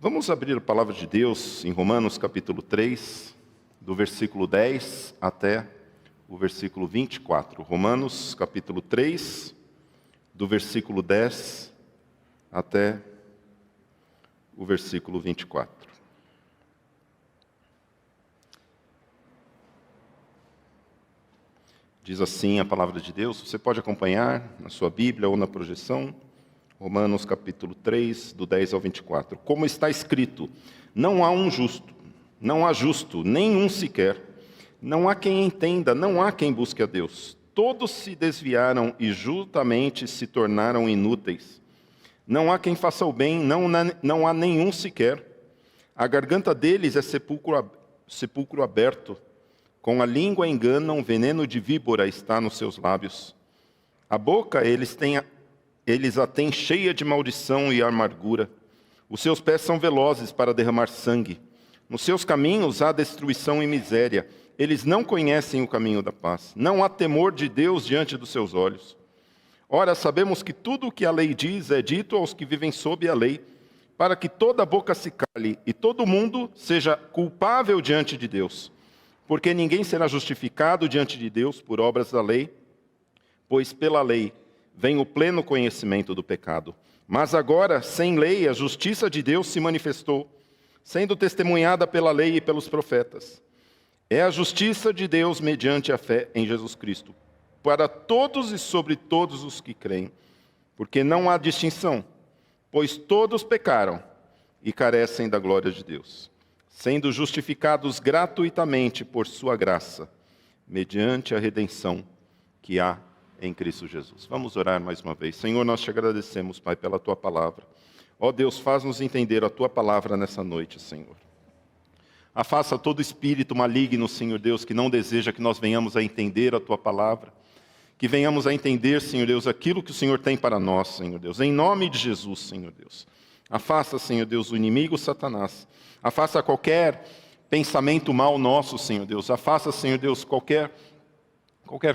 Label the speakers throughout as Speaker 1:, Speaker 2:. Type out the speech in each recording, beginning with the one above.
Speaker 1: Vamos abrir a palavra de Deus em Romanos capítulo 3, do versículo 10 até o versículo 24. Romanos capítulo 3, do versículo 10 até o versículo 24. Diz assim a palavra de Deus, você pode acompanhar na sua Bíblia ou na projeção. Romanos capítulo 3, do 10 ao 24. Como está escrito, não há um justo, não há justo, nenhum sequer. Não há quem entenda, não há quem busque a Deus. Todos se desviaram e juntamente se tornaram inúteis. Não há quem faça o bem, não há nenhum sequer. A garganta deles é sepulcro aberto. Com a língua enganam, veneno de víbora está nos seus lábios. A boca eles a têm cheia de maldição e amargura. Os seus pés são velozes para derramar sangue. Nos seus caminhos há destruição e miséria. Eles não conhecem o caminho da paz. Não há temor de Deus diante dos seus olhos. Ora, sabemos que tudo o que a lei diz é dito aos que vivem sob a lei, para que toda boca se cale e todo mundo seja culpável diante de Deus. Porque ninguém será justificado diante de Deus por obras da lei, pois pela lei vem o pleno conhecimento do pecado. Mas agora, sem lei, a justiça de Deus se manifestou, sendo testemunhada pela lei e pelos profetas. É a justiça de Deus mediante a fé em Jesus Cristo, para todos e sobre todos os que creem, porque não há distinção, pois todos pecaram e carecem da glória de Deus, sendo justificados gratuitamente por sua graça, mediante a redenção que há em Cristo Jesus. Vamos orar mais uma vez. Senhor, nós te agradecemos, Pai, pela Tua palavra. Ó Deus, faz-nos entender a Tua palavra nessa noite, Senhor. Afasta todo espírito maligno, Senhor Deus, que não deseja que nós venhamos a entender a Tua palavra, que venhamos a entender, Senhor Deus, aquilo que o Senhor tem para nós, Senhor Deus. Em nome de Jesus, Senhor Deus. Afasta, Senhor Deus, o inimigo Satanás. Afasta qualquer pensamento mal nosso, Senhor Deus. Afasta, Senhor Deus, qualquer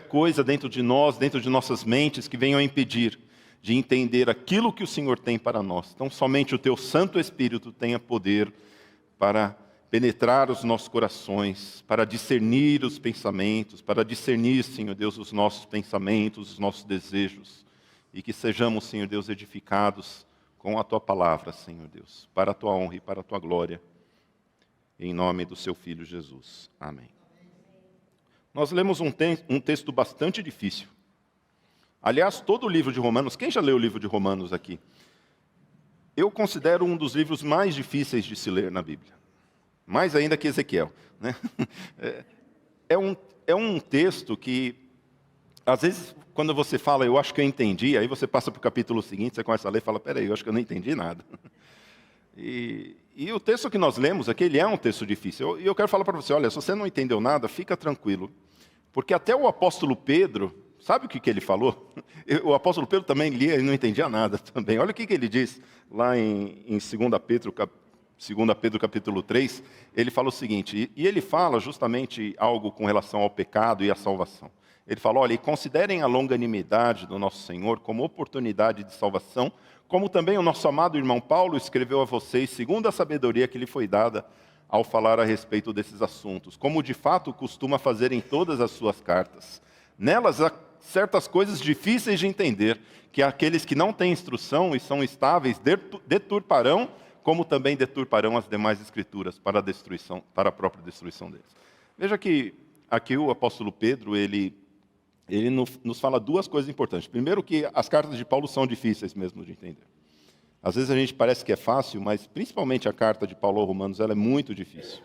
Speaker 1: coisa dentro de nós, dentro de nossas mentes, que venham a impedir de entender aquilo que o Senhor tem para nós. Então, somente o Teu Santo Espírito tenha poder para penetrar os nossos corações, para discernir os pensamentos, para discernir, Senhor Deus, os nossos pensamentos, os nossos desejos, e que sejamos, Senhor Deus, edificados com a Tua palavra, Senhor Deus, para a Tua honra e para a Tua glória, em nome do Seu Filho Jesus. Amém. Nós lemos um texto bastante difícil. Aliás, todo o livro de Romanos, quem já leu o livro de Romanos aqui? Eu considero um dos livros mais difíceis de se ler na Bíblia. Mais ainda que Ezequiel, né? É um texto que, às vezes, quando você fala, eu acho que eu entendi, aí você passa para o capítulo seguinte, você começa a ler e fala, peraí, eu acho que eu não entendi nada. E o texto que nós lemos aqui, ele é um texto difícil. E eu quero falar para você, olha, se você não entendeu nada, fica tranquilo. Porque até o apóstolo Pedro, sabe o que ele falou? O apóstolo Pedro também lia e não entendia nada também. Olha o que ele diz lá em 2 Pedro capítulo 3. Ele fala o seguinte, e ele fala justamente algo com relação ao pecado e à salvação. Ele fala, olha, e considerem a longanimidade do nosso Senhor como oportunidade de salvação, como também o nosso amado irmão Paulo escreveu a vocês, segundo a sabedoria que lhe foi dada ao falar a respeito desses assuntos, como de fato costuma fazer em todas as suas cartas. Nelas há certas coisas difíceis de entender, que aqueles que não têm instrução e são estáveis deturparão, como também deturparão as demais escrituras para a própria destruição deles. Veja que aqui o apóstolo Pedro, ele nos fala duas coisas importantes. Primeiro, que as cartas de Paulo são difíceis mesmo de entender. Às vezes a gente parece que é fácil, mas principalmente a carta de Paulo aos Romanos, ela é muito difícil.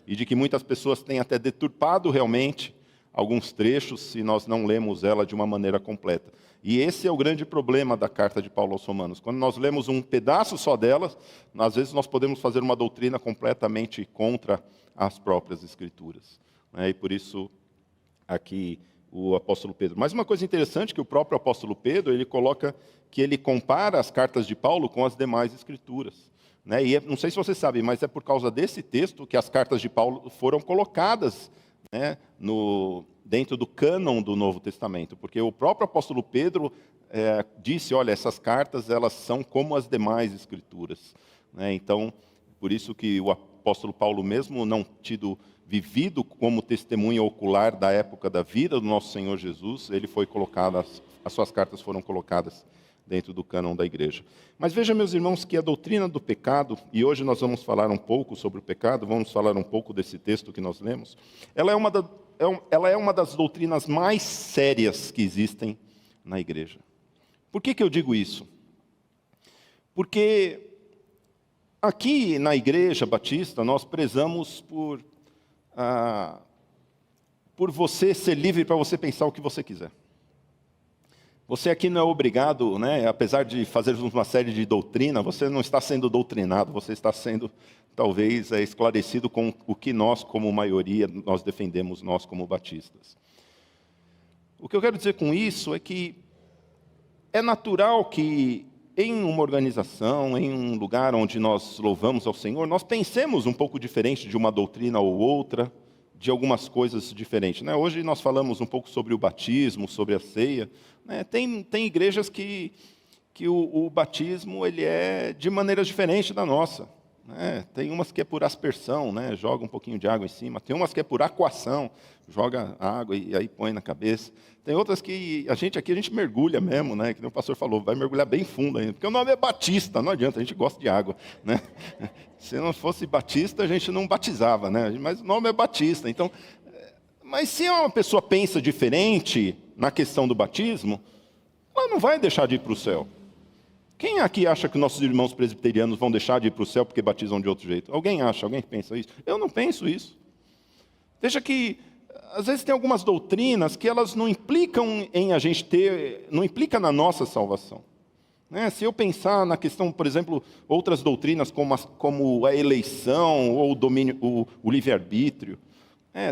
Speaker 1: E de que muitas pessoas têm até deturpado realmente alguns trechos se nós não lemos ela de uma maneira completa. E esse é o grande problema da carta de Paulo aos Romanos. Quando nós lemos um pedaço só dela, às vezes nós podemos fazer uma doutrina completamente contra as próprias Escrituras. E por isso, aqui, o apóstolo Pedro. Mas uma coisa interessante que o próprio apóstolo Pedro, ele coloca que ele compara as cartas de Paulo com as demais escrituras. E não sei se você sabe, mas é por causa desse texto que as cartas de Paulo foram colocadas, dentro do cânon do Novo Testamento, porque o próprio apóstolo Pedro disse, olha, essas cartas elas são como as demais escrituras. Então, por isso que o apóstolo Paulo, mesmo não tido vivido como testemunha ocular da época da vida do nosso Senhor Jesus, ele foi colocado, as suas cartas foram colocadas dentro do cânon da igreja. Mas veja, meus irmãos, que a doutrina do pecado, e hoje nós vamos falar um pouco sobre o pecado, vamos falar um pouco desse texto que nós lemos, ela é uma das doutrinas mais sérias que existem na igreja. Por que eu digo isso? Porque aqui na igreja batista nós prezamos por você ser livre para você pensar o que você quiser. Você aqui não é obrigado, né, apesar de fazermos uma série de doutrina, você não está sendo doutrinado, você está sendo, talvez, esclarecido com o que nós, como maioria, nós defendemos, nós como batistas. O que eu quero dizer com isso é que é natural que em uma organização, em um lugar onde nós louvamos ao Senhor, nós pensemos um pouco diferente de uma doutrina ou outra, de algumas coisas diferentes, né? Hoje nós falamos um pouco sobre o batismo, sobre a ceia, né? Tem igrejas que o batismo ele é de maneira diferente da nossa, né? Tem umas que é por aspersão, né? Joga um pouquinho de água em cima. Tem umas que é por acuação, joga água e aí põe na cabeça. Tem outras que a gente mergulha mesmo, né? Que o pastor falou, vai mergulhar bem fundo ainda, porque o nome é batista, não adianta, a gente gosta de água, né? Se não fosse batista, a gente não batizava, né? Mas o nome é batista. Então, mas se uma pessoa pensa diferente na questão do batismo, ela não vai deixar de ir para o céu. Quem aqui acha que nossos irmãos presbiterianos vão deixar de ir para o céu porque batizam de outro jeito? Alguém acha? Alguém pensa isso? Eu não penso isso. Veja que às vezes tem algumas doutrinas que elas não implicam em a gente ter, não implica na nossa salvação. Né? Se eu pensar na questão, por exemplo, outras doutrinas como a eleição ou o domínio, o livre-arbítrio,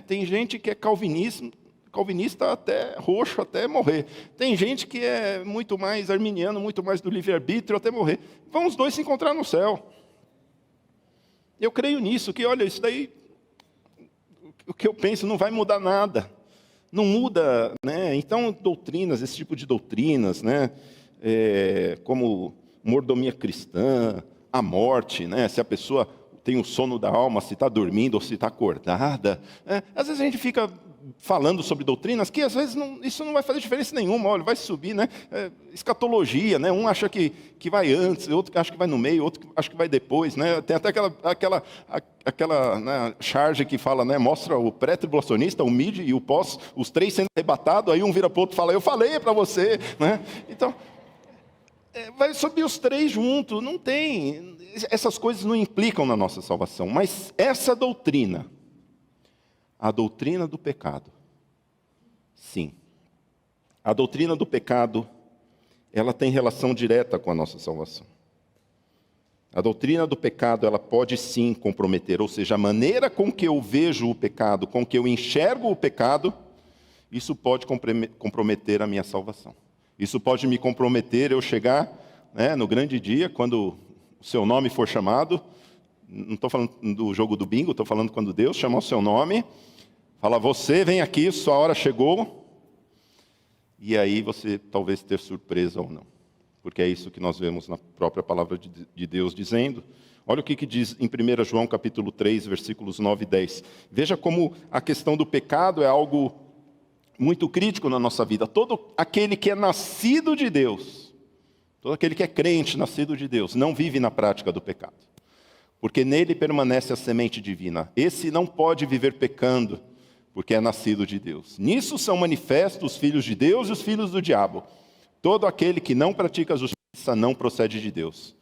Speaker 1: tem gente que é calvinista até roxo, até morrer. Tem gente que é muito mais arminiano, muito mais do livre-arbítrio até morrer. Vão os dois se encontrar no céu. Eu creio nisso, que olha, isso daí, o que eu penso não vai mudar nada. Não muda, né? Então, doutrinas, esse tipo de doutrinas, né? Como mordomia cristã, a morte, né? Se a pessoa tem o sono da alma, se está dormindo ou se está acordada. Às vezes a gente fica falando sobre doutrinas que às vezes isso não vai fazer diferença nenhuma, olha, vai subir, né? Escatologia, né? Um acha que vai antes, outro acha que vai no meio, outro acha que vai depois, né? Tem até aquela né, charge que fala, né? Mostra o pré-tribulacionista, o mid e o pós, os três sendo arrebatados, aí um vira para o outro e fala, eu falei para você, né? Então, vai subir os três juntos, não tem, essas coisas não implicam na nossa salvação, mas essa doutrina, a doutrina do pecado, sim. A doutrina do pecado, ela tem relação direta com a nossa salvação. A doutrina do pecado, ela pode sim comprometer, ou seja, a maneira com que eu vejo o pecado, com que eu enxergo o pecado, isso pode comprometer a minha salvação. Isso pode me comprometer eu chegar, né, no grande dia, quando o seu nome for chamado, não estou falando do jogo do bingo, estou falando quando Deus chamar o seu nome, fala, você vem aqui, sua hora chegou, e aí você talvez ter surpresa ou não. Porque é isso que nós vemos na própria palavra de Deus dizendo. Olha o que diz em 1 João capítulo 3, versículos 9 e 10. Veja como a questão do pecado é algo muito crítico na nossa vida. Todo aquele que é nascido de Deus, todo aquele que é crente, nascido de Deus, não vive na prática do pecado. Porque nele permanece a semente divina. Esse não pode viver pecando, porque é nascido de Deus. Nisso são manifestos os filhos de Deus e os filhos do diabo. Todo aquele que não pratica a justiça não procede de Deus.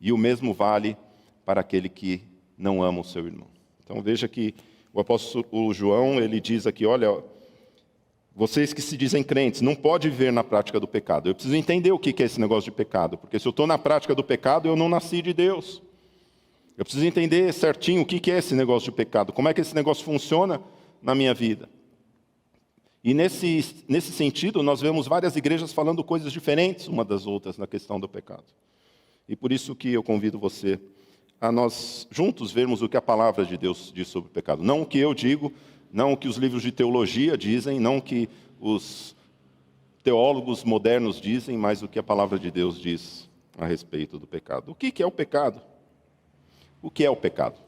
Speaker 1: E o mesmo vale para aquele que não ama o seu irmão. Então veja que o apóstolo João, ele diz aqui, olha, vocês que se dizem crentes, não pode viver na prática do pecado. Eu preciso entender o que é esse negócio de pecado, porque se eu estou na prática do pecado, eu não nasci de Deus. Eu preciso entender certinho o que é esse negócio de pecado, como é que esse negócio funciona na minha vida. E nesse sentido, nós vemos várias igrejas falando coisas diferentes uma das outras na questão do pecado. E por isso que eu convido você a nós juntos vermos o que a palavra de Deus diz sobre o pecado. Não o que eu digo, não o que os livros de teologia dizem, não o que os teólogos modernos dizem, mas o que a palavra de Deus diz a respeito do pecado. O que é o pecado? O que é o pecado?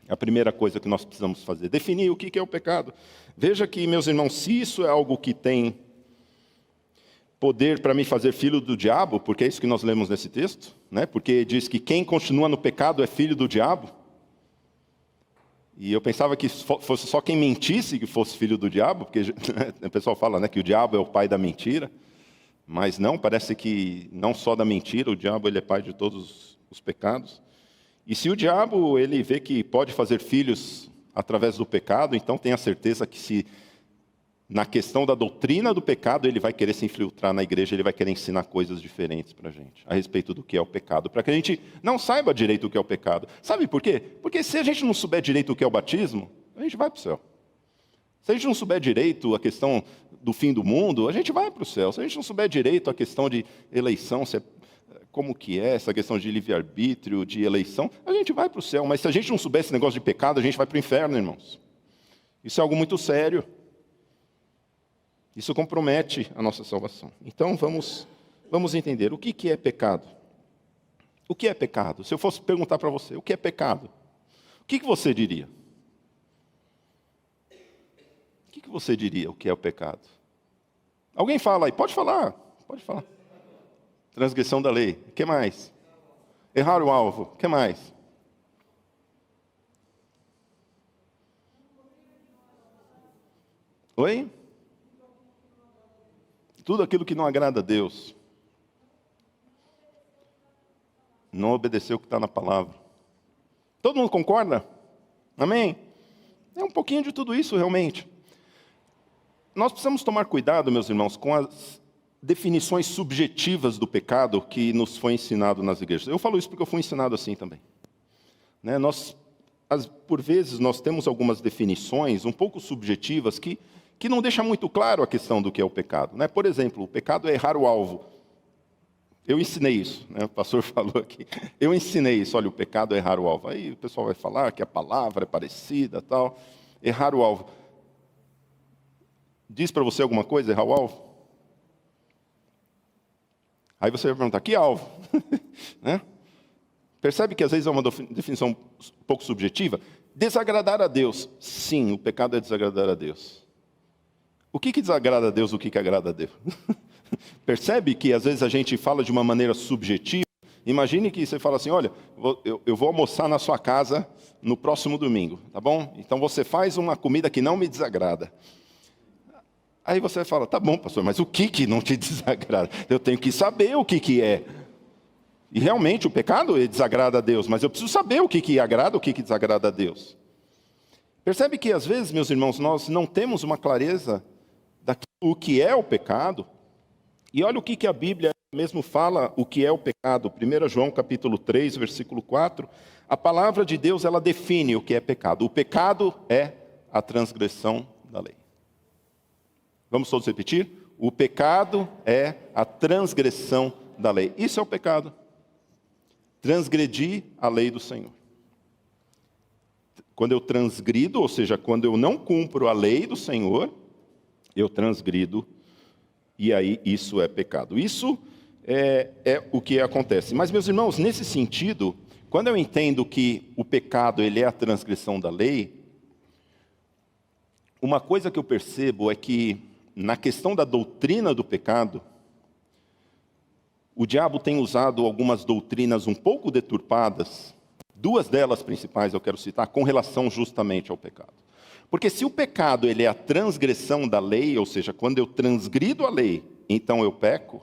Speaker 1: A primeira coisa que nós precisamos fazer, definir o que é o pecado. Veja que, meus irmãos, se isso é algo que tem poder para me fazer filho do diabo, porque é isso que nós lemos nesse texto, né? Porque diz que quem continua no pecado é filho do diabo. E eu pensava que fosse só quem mentisse que fosse filho do diabo, porque o pessoal fala, né, que o diabo é o pai da mentira. Mas não, parece que não só da mentira, o diabo ele é pai de todos os pecados. E se o diabo ele vê que pode fazer filhos através do pecado, então tenha certeza que se na questão da doutrina do pecado ele vai querer se infiltrar na igreja, ele vai querer ensinar coisas diferentes para a gente, a respeito do que é o pecado, para que a gente não saiba direito o que é o pecado. Sabe por quê? Porque se a gente não souber direito o que é o batismo, a gente vai para o céu. Se a gente não souber direito a questão do fim do mundo, a gente vai para o céu. Se a gente não souber direito a questão de eleição, como que é essa questão de livre-arbítrio, de eleição, a gente vai para o céu. Mas se a gente não souber esse negócio de pecado, a gente vai para o inferno, irmãos. Isso é algo muito sério. Isso compromete a nossa salvação. Então, vamos entender. O que é pecado? O que é pecado? Se eu fosse perguntar para você, o que é pecado? O que você diria? O que você diria o que é o pecado? Alguém fala aí, pode falar, pode falar. Transgressão da lei, o que mais? Errar o alvo, o que mais? Oi? Tudo aquilo que não agrada a Deus. Não obedecer o que está na palavra. Todo mundo concorda? Amém? É um pouquinho de tudo isso realmente. Nós precisamos tomar cuidado, meus irmãos, com as definições subjetivas do pecado que nos foi ensinado nas igrejas. Eu falo isso porque eu fui ensinado assim também. Né? Por vezes, nós temos algumas definições um pouco subjetivas que não deixam muito claro a questão do que é o pecado. Né? Por exemplo, o pecado é errar o alvo. Eu ensinei isso, né? O pastor falou aqui. Eu ensinei isso, olha, o pecado é errar o alvo. Aí o pessoal vai falar que a palavra é parecida, tal. Errar o alvo. Diz para você alguma coisa, errar o alvo? Aí você vai perguntar, que alvo? Né? Percebe que às vezes é uma definição um pouco subjetiva? Desagradar a Deus. Sim, o pecado é desagradar a Deus. O que desagrada a Deus, o que agrada a Deus? Percebe que às vezes a gente fala de uma maneira subjetiva? Imagine que você fala assim, olha, eu vou almoçar na sua casa no próximo domingo, tá bom? Então você faz uma comida que não me desagrada. Aí você fala, tá bom, pastor, mas o que não te desagrada? Eu tenho que saber o que é. E realmente o pecado desagrada a Deus, mas eu preciso saber o que agrada, o que desagrada a Deus. Percebe que às vezes, meus irmãos, nós não temos uma clareza daquilo que é o pecado. E olha o que a Bíblia mesmo fala o que é o pecado. 1 João capítulo 3, versículo 4. A palavra de Deus, ela define o que é pecado. O pecado é a transgressão da lei. Vamos todos repetir? O pecado é a transgressão da lei. Isso é o pecado. Transgredir a lei do Senhor. Quando eu transgrido, ou seja, quando eu não cumpro a lei do Senhor, eu transgrido, e aí isso é pecado. Isso é o que acontece. Mas, meus irmãos, nesse sentido, quando eu entendo que o pecado ele é a transgressão da lei, uma coisa que eu percebo é que, na questão da doutrina do pecado, o diabo tem usado algumas doutrinas um pouco deturpadas, duas delas principais eu quero citar, com relação justamente ao pecado. Porque se o pecado ele é a transgressão da lei, ou seja, quando eu transgrido a lei, então eu peco,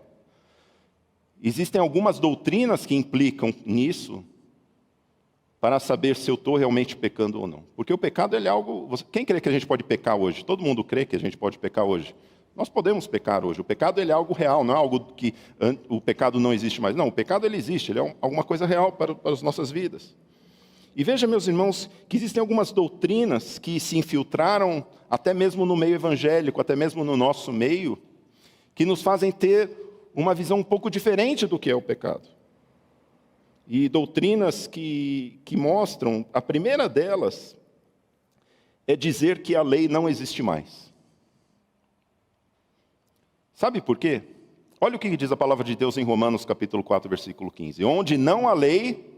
Speaker 1: existem algumas doutrinas que implicam nisso para saber se eu estou realmente pecando ou não. Porque o pecado ele é algo... Quem crê que a gente pode pecar hoje? Todo mundo crê que a gente pode pecar hoje. Nós podemos pecar hoje. O pecado ele é algo real, não é algo que o pecado não existe mais. Não, o pecado ele existe, ele é alguma coisa real para as nossas vidas. E veja, meus irmãos, que existem algumas doutrinas que se infiltraram até mesmo no meio evangélico, até mesmo no nosso meio, que nos fazem ter uma visão um pouco diferente do que é o pecado. E doutrinas que mostram, a primeira delas é dizer que a lei não existe mais. Sabe por quê? Olha o que diz a palavra de Deus em Romanos capítulo 4, versículo 15. Onde não há lei,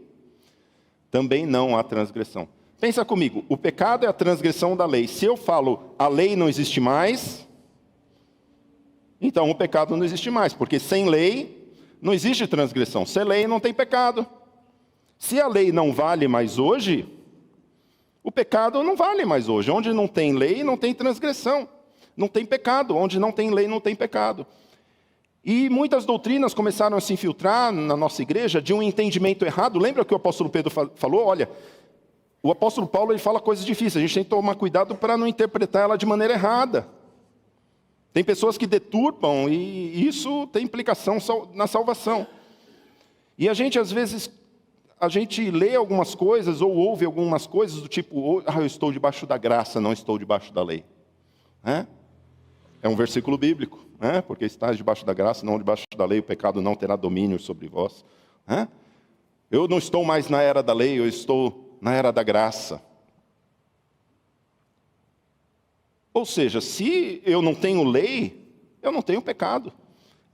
Speaker 1: também não há transgressão. Pensa comigo, o pecado é a transgressão da lei. Se eu falo, a lei não existe mais, então o pecado não existe mais, porque sem lei não existe transgressão. Sem lei não tem pecado. Se a lei não vale mais hoje, o pecado não vale mais hoje. Onde não tem lei, não tem transgressão. Não tem pecado. Onde não tem lei, não tem pecado. E muitas doutrinas começaram a se infiltrar na nossa igreja de um entendimento errado. Lembra que o apóstolo Pedro falou? Olha, o apóstolo Paulo ele fala coisas difíceis. A gente tem que tomar cuidado para não interpretar ela de maneira errada. Tem pessoas que deturpam e isso tem implicação na salvação. E a gente, às vezes, lê algumas coisas ou ouve algumas coisas do tipo, eu estou debaixo da graça, não estou debaixo da lei. É um versículo bíblico, porque estás debaixo da graça, não debaixo da lei, o pecado não terá domínio sobre vós. Eu não estou mais na era da lei, eu estou na era da graça. Ou seja, se eu não tenho lei, eu não tenho pecado.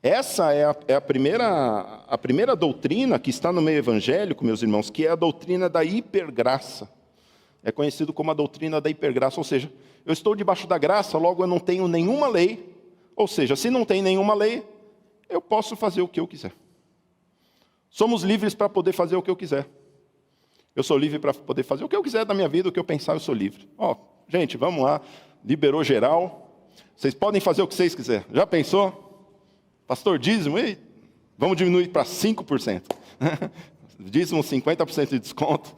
Speaker 1: Essa é a primeira doutrina que está no meio evangélico, meus irmãos, que é a doutrina da hipergraça. É conhecido como a doutrina da hipergraça, ou seja, eu estou debaixo da graça, logo eu não tenho nenhuma lei. Ou seja, se não tem nenhuma lei, eu posso fazer o que eu quiser. Somos livres para poder fazer o que eu quiser. Eu sou livre para poder fazer o que eu quiser da minha vida, o que eu pensar, eu sou livre. Gente, vamos lá, liberou geral. Vocês podem fazer o que vocês quiserem. Já pensou? Pastor, dízimo, vamos diminuir para 5%. Dízimo, 50% de desconto.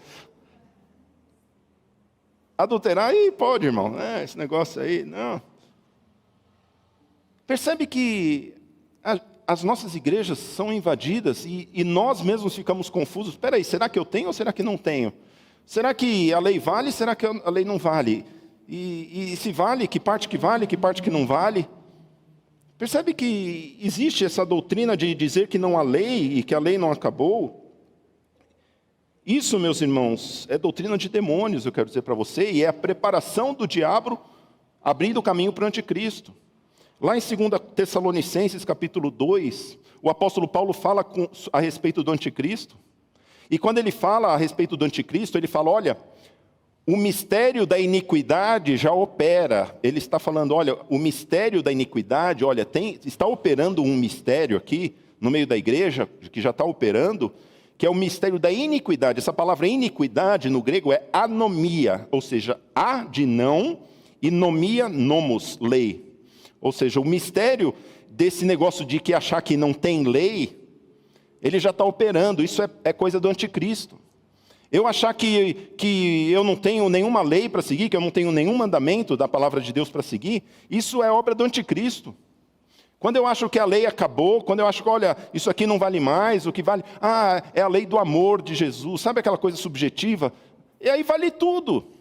Speaker 1: Adulterar, pode, irmão. Esse negócio aí, não. Percebe que as nossas igrejas são invadidas e nós mesmos ficamos confusos. Espera aí, será que eu tenho ou será que não tenho? Será que a lei vale, será que a lei não vale? E se vale, que parte que não vale? Percebe que existe essa doutrina de dizer que não há lei e que a lei não acabou? Isso, meus irmãos, é doutrina de demônios, eu quero dizer para você, e é a preparação do diabo abrindo o caminho para o anticristo. Lá em 2 Tessalonicenses, capítulo 2, o apóstolo Paulo fala a respeito do anticristo. E quando ele fala a respeito do anticristo, ele fala, olha, o mistério da iniquidade já opera. Ele está falando, olha, o mistério da iniquidade, olha, está operando um mistério aqui, no meio da igreja, que já está operando, que é o mistério da iniquidade. Essa palavra iniquidade, no grego, é anomia, ou seja, a de não, e nomia, nomos, lei. Ou seja, o mistério desse negócio de que achar que não tem lei, ele já está operando. Isso é coisa do anticristo. Eu achar que eu não tenho nenhuma lei para seguir, que eu não tenho nenhum mandamento da palavra de Deus para seguir, isso é obra do anticristo. Quando eu acho que a lei acabou, quando eu acho que, olha, isso aqui não vale mais, o que vale, é a lei do amor de Jesus, sabe aquela coisa subjetiva? E aí vale tudo.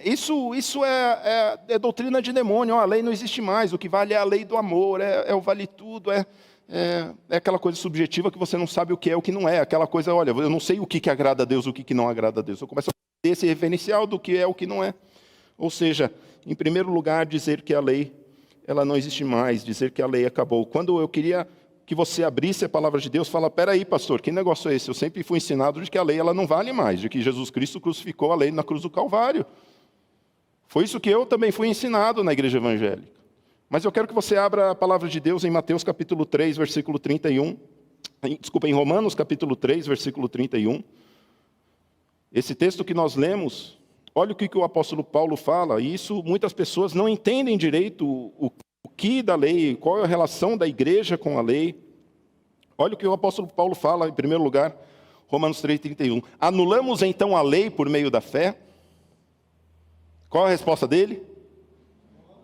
Speaker 1: Isso é doutrina de demônio, a lei não existe mais, o que vale é a lei do amor, é o vale tudo, é aquela coisa subjetiva que você não sabe o que é o que não é, aquela coisa, olha, eu não sei o que agrada a Deus, o que não agrada a Deus, eu começo a ter esse referencial do que é o que não é. Ou seja, em primeiro lugar, dizer que a lei ela não existe mais, dizer que a lei acabou. Quando eu queria que você abrisse a palavra de Deus, fala, peraí, pastor, que negócio é esse? Eu sempre fui ensinado de que a lei ela não vale mais, de que Jesus Cristo crucificou a lei na cruz do Calvário. Foi isso que eu também fui ensinado na igreja evangélica. Mas eu quero que você abra a palavra de Deus em Mateus capítulo 3, versículo 31. Desculpa, em Romanos capítulo 3, versículo 31. Esse texto que nós lemos, olha o que o apóstolo Paulo fala, e isso muitas pessoas não entendem direito o que da lei, qual é a relação da igreja com a lei. Olha o que o apóstolo Paulo fala, em primeiro lugar, Romanos 3,31. Anulamos então a lei por meio da fé? Qual a resposta dele?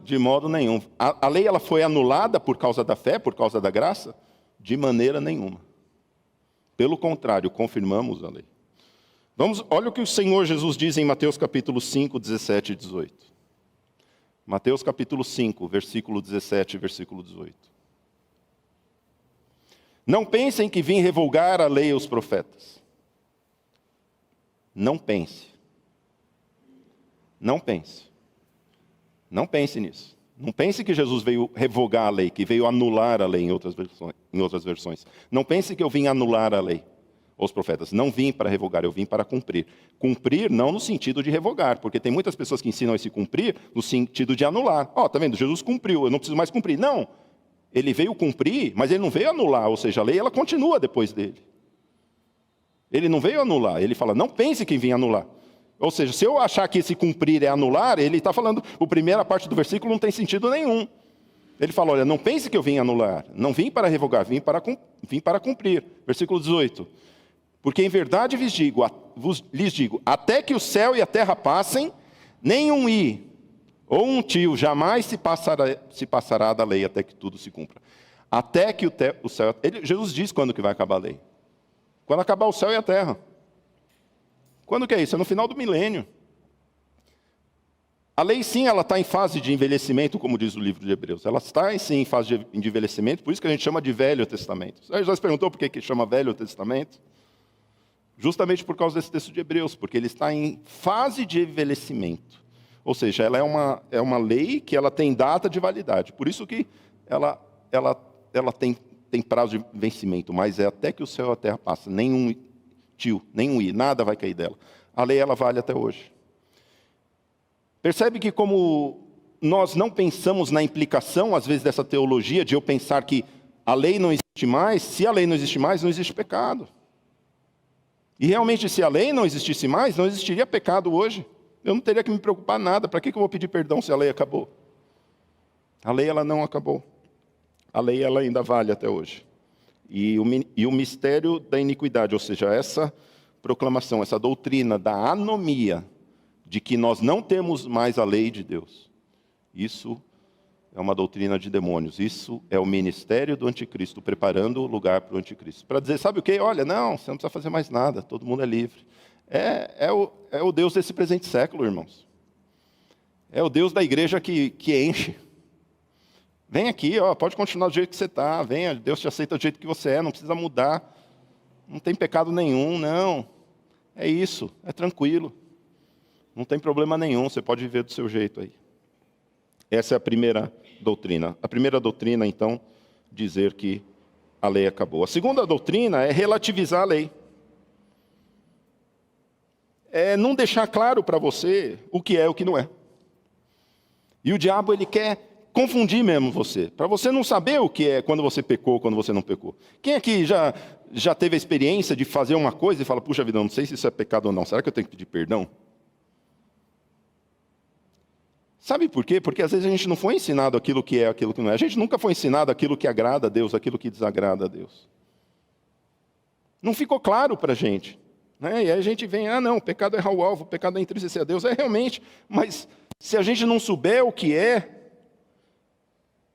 Speaker 1: De modo nenhum. A lei ela foi anulada por causa da fé, por causa da graça? De maneira nenhuma. Pelo contrário, confirmamos a lei. Olha o que o Senhor Jesus diz em Mateus capítulo 5, 17 e 18. Mateus capítulo 5, versículo 17 e versículo 18. Não pensem que vim revogar a lei e os profetas. Não pense. Não pense. Não pense nisso. Não pense que Jesus veio revogar a lei, que veio anular a lei em outras versões. Não pense que eu vim anular a lei. Os profetas, não vim para revogar, eu vim para cumprir. Cumprir não no sentido de revogar, porque tem muitas pessoas que ensinam esse cumprir no sentido de anular. Tá vendo? Jesus cumpriu, eu não preciso mais cumprir. Não, ele veio cumprir, mas ele não veio anular, ou seja, a lei ela continua depois dele. Ele não veio anular, ele fala, não pense que vim anular. Ou seja, se eu achar que esse cumprir é anular, ele está falando, a primeira parte do versículo não tem sentido nenhum. Ele fala, olha, não pense que eu vim anular, não vim para revogar, vim para cumprir. Versículo 18. Porque em verdade lhes digo, até que o céu e a terra passem, nem um i ou um tio jamais se passará da lei até que tudo se cumpra. Até que o céu... Jesus diz quando que vai acabar a lei. Quando acabar o céu e a terra. Quando que é isso? É no final do milênio. A lei, sim, ela está em fase de envelhecimento, como diz o livro de Hebreus. Ela está, sim, em fase de envelhecimento, por isso que a gente chama de Velho Testamento. Você já se perguntou por que chama Velho Testamento? Justamente por causa desse texto de Hebreus, porque ele está em fase de envelhecimento. Ou seja, ela é uma lei que ela tem data de validade. Por isso que ela tem prazo de vencimento, mas é até que o céu e a terra passem. Nenhum tio, nenhum i, nada vai cair dela. A lei, ela vale até hoje. Percebe que como nós não pensamos na implicação, às vezes, dessa teologia, de eu pensar que a lei não existe mais, se a lei não existe mais, não existe pecado. E realmente, se a lei não existisse mais, não existiria pecado hoje. Eu não teria que me preocupar nada. Para que eu vou pedir perdão se a lei acabou? A lei, ela não acabou. A lei, ela ainda vale até hoje. E o mistério da iniquidade, ou seja, essa proclamação, essa doutrina da anomia, de que nós não temos mais a lei de Deus. Isso é uma doutrina de demônios. Isso é o ministério do anticristo, preparando o lugar para o anticristo. Para dizer, sabe o quê? Olha, não, você não precisa fazer mais nada, todo mundo é livre. É o Deus desse presente século, irmãos. É o Deus da igreja que enche. Vem aqui, pode continuar do jeito que você está. Venha, Deus te aceita do jeito que você é, não precisa mudar. Não tem pecado nenhum, não. É isso, é tranquilo. Não tem problema nenhum, você pode viver do seu jeito aí. Essa é a primeira doutrina. A primeira doutrina, então, dizer que a lei acabou. A segunda doutrina é relativizar a lei. É não deixar claro para você o que é e o que não é. E o diabo, ele quer confundir mesmo você, para você não saber o que é quando você pecou, quando você não pecou. Quem aqui já teve a experiência de fazer uma coisa e fala, puxa vida, não sei se isso é pecado ou não, será que eu tenho que pedir perdão? Sabe por quê? Porque às vezes a gente não foi ensinado aquilo que é, aquilo que não é. A gente nunca foi ensinado aquilo que agrada a Deus, aquilo que desagrada a Deus. Não ficou claro para a gente. Né? E aí a gente vem, não, o pecado é errar o alvo, o pecado é entristecer a Deus. É realmente, mas se a gente não souber o que é,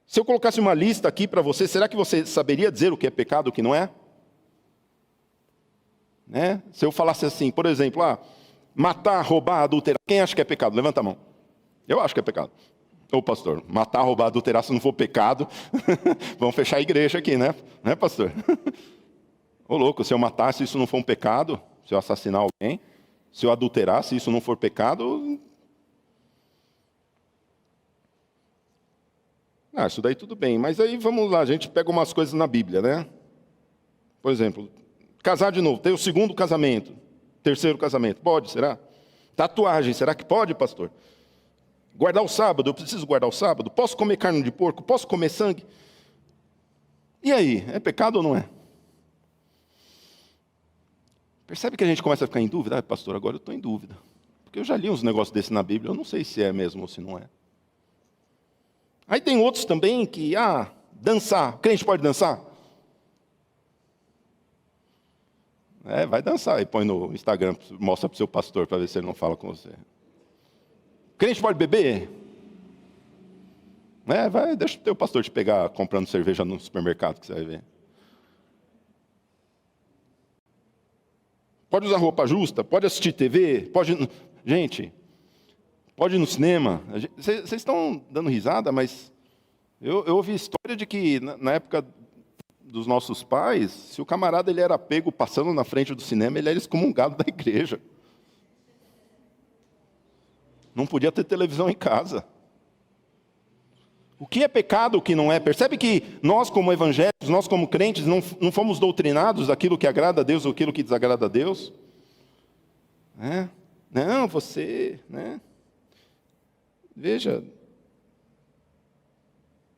Speaker 1: se eu colocasse uma lista aqui para você, será que você saberia dizer o que é pecado e o que não é? Né? Se eu falasse assim, por exemplo, matar, roubar, adulterar, quem acha que é pecado? Levanta a mão. Eu acho que é pecado. Ô pastor, matar, roubar, adulterar, se não for pecado, vamos fechar a igreja aqui, né? Né, pastor? Ô louco, se eu matar, se isso não for um pecado, se eu assassinar alguém, se eu adulterar, se isso não for pecado... isso daí tudo bem, mas aí vamos lá, a gente pega umas coisas na Bíblia, né? Por exemplo, casar de novo, ter o segundo casamento, terceiro casamento, pode, será? Tatuagem, será que pode, pastor? Guardar o sábado, eu preciso guardar o sábado? Posso comer carne de porco? Posso comer sangue? E aí, é pecado ou não é? Percebe que a gente começa a ficar em dúvida? Pastor, agora eu estou em dúvida. Porque eu já li uns negócios desses na Bíblia, eu não sei se é mesmo ou se não é. Aí tem outros também que, dançar. Crente pode dançar? Vai dançar e põe no Instagram, mostra para o seu pastor para ver se ele não fala com você. Crente pode beber? Deixa o teu pastor te pegar comprando cerveja no supermercado que você vai ver. Pode usar roupa justa? Pode assistir TV? Gente, pode ir no cinema? Vocês estão dando risada, mas eu ouvi história de que na época dos nossos pais, se o camarada ele era pego passando na frente do cinema, ele era excomungado da igreja. Não podia ter televisão em casa. O que é pecado, o que não é. Percebe que nós como evangélicos, nós como crentes, não fomos doutrinados daquilo que agrada a Deus ou aquilo que desagrada a Deus? Não, você, né? Veja,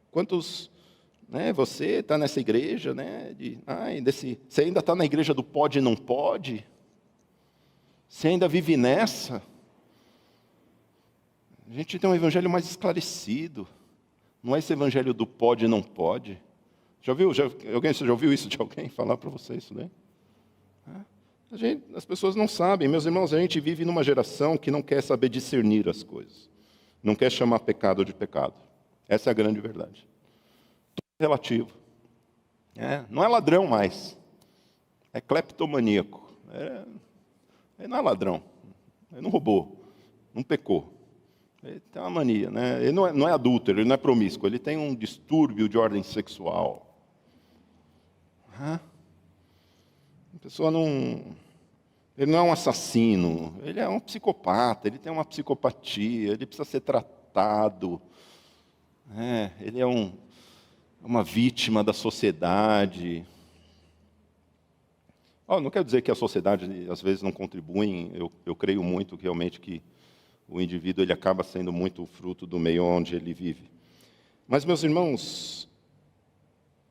Speaker 1: quantos, né, você está nessa igreja, né? Você ainda está na igreja do pode e não pode? Você ainda vive nessa? A gente tem um evangelho mais esclarecido. Não é esse evangelho do pode e não pode. Você já ouviu isso de alguém falar para você isso daí? As pessoas não sabem. Meus irmãos, a gente vive numa geração que não quer saber discernir as coisas. Não quer chamar pecado de pecado. Essa é a grande verdade. Tudo é relativo. Não é ladrão mais. É cleptomaníaco. Ele não é ladrão. Ele não roubou. Não pecou. Ele tem uma mania, né? Ele não é adúltero, ele não é promíscuo, ele tem um distúrbio de ordem sexual. A pessoa ele não é um assassino, ele é um psicopata, ele tem uma psicopatia, ele precisa ser tratado. Ele é uma vítima da sociedade. Não quero dizer que a sociedade às vezes não contribui, eu creio muito realmente que o indivíduo ele acaba sendo muito fruto do meio onde ele vive. Mas, meus irmãos,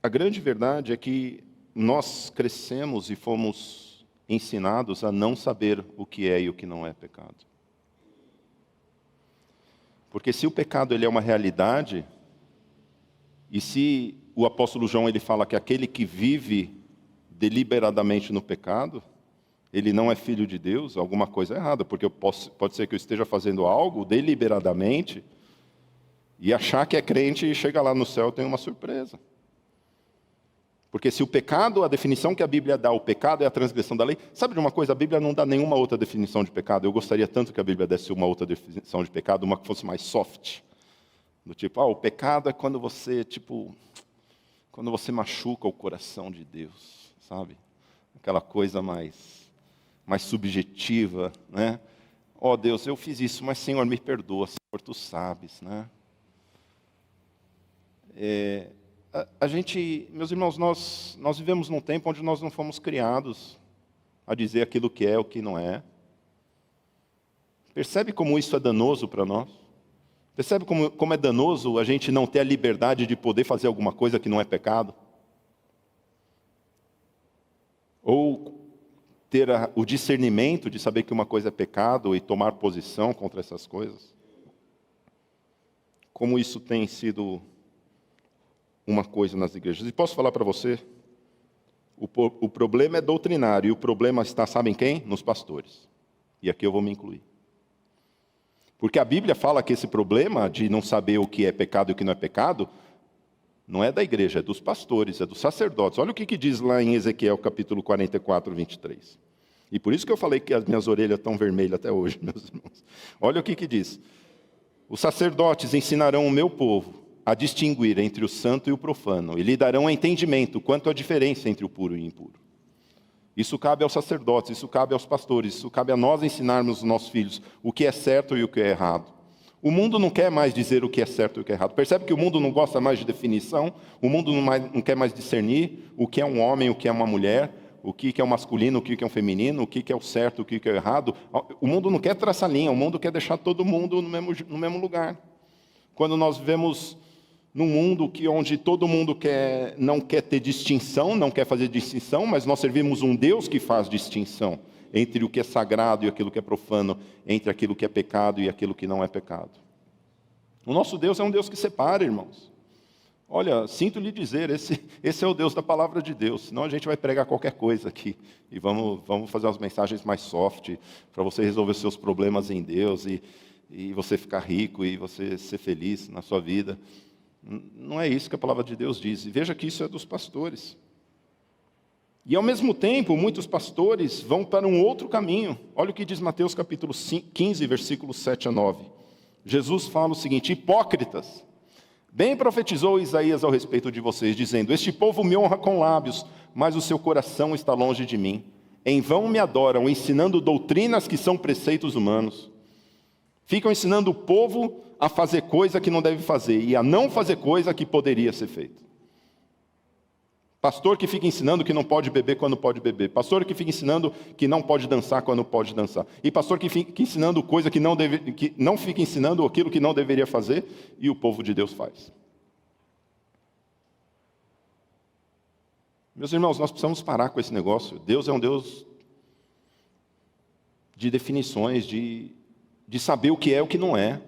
Speaker 1: a grande verdade é que nós crescemos e fomos ensinados a não saber o que é e o que não é pecado. Porque se o pecado ele é uma realidade, e se o apóstolo João ele fala que aquele que vive deliberadamente no pecado, ele não é filho de Deus, alguma coisa é errada, porque pode ser que eu esteja fazendo algo deliberadamente e achar que é crente e chega lá no céu e tem uma surpresa. Porque se o pecado, a definição que a Bíblia dá, o pecado é a transgressão da lei, sabe de uma coisa? A Bíblia não dá nenhuma outra definição de pecado. Eu gostaria tanto que a Bíblia desse uma outra definição de pecado, uma que fosse mais soft. Do tipo, o pecado é quando você machuca o coração de Deus, sabe? Aquela coisa mais subjetiva, né? Deus, eu fiz isso, mas Senhor, me perdoa, Senhor, tu sabes, né? Meus irmãos, nós vivemos num tempo onde nós não fomos criados a dizer aquilo que é, o que não é. Percebe como isso é danoso para nós? Percebe como é danoso a gente não ter a liberdade de poder fazer alguma coisa que não é pecado? Ou ter o discernimento de saber que uma coisa é pecado e tomar posição contra essas coisas? Como isso tem sido uma coisa nas igrejas. E posso falar para você, o problema é doutrinário, e o problema está, sabem quem? Nos pastores. E aqui eu vou me incluir. Porque a Bíblia fala que esse problema de não saber o que é pecado e o que não é pecado, não é da igreja, é dos pastores, é dos sacerdotes. Olha o que diz lá em Ezequiel, capítulo 44, 23. E por isso que eu falei que as minhas orelhas estão vermelhas até hoje, meus irmãos. Olha o que diz. Os sacerdotes ensinarão o meu povo a distinguir entre o santo e o profano, e lhe darão entendimento quanto à diferença entre o puro e o impuro. Isso cabe aos sacerdotes, isso cabe aos pastores, isso cabe a nós ensinarmos os nossos filhos o que é certo e o que é errado. O mundo não quer mais dizer o que é certo e o que é errado. Percebe que o mundo não gosta mais de definição, o mundo não quer mais discernir o que é um homem, o que é uma mulher, o que é o masculino, o que é o feminino, o que é o certo, o que é o errado. O mundo não quer traçar linha, o mundo quer deixar todo mundo no mesmo lugar. Quando nós vivemos num mundo onde todo mundo não quer ter distinção, não quer fazer distinção, mas nós servimos um Deus que faz distinção entre o que é sagrado e aquilo que é profano, entre aquilo que é pecado e aquilo que não é pecado. O nosso Deus é um Deus que separa, irmãos. Olha, sinto lhe dizer, esse é o Deus da palavra de Deus, senão a gente vai pregar qualquer coisa aqui, e vamos fazer umas mensagens mais soft, para você resolver seus problemas em Deus, e você ficar rico, e você ser feliz na sua vida. Não é isso que a palavra de Deus diz, e veja que isso é dos pastores. E ao mesmo tempo, muitos pastores vão para um outro caminho. Olha o que diz Mateus capítulo 15, versículos 7 a 9. Jesus fala o seguinte: hipócritas, bem profetizou Isaías ao respeito de vocês, dizendo: este povo me honra com lábios, mas o seu coração está longe de mim. Em vão me adoram, ensinando doutrinas que são preceitos humanos. Ficam ensinando o povo a fazer coisa que não deve fazer e a não fazer coisa que poderia ser feita. Pastor que fica ensinando que não pode beber quando pode beber. Pastor que fica ensinando que não pode dançar quando pode dançar. E pastor que fica ensinando coisa que não fica ensinando aquilo que não deveria fazer e o povo de Deus faz. Meus irmãos, nós precisamos parar com esse negócio. Deus é um Deus de definições, de saber o que é e o que não é.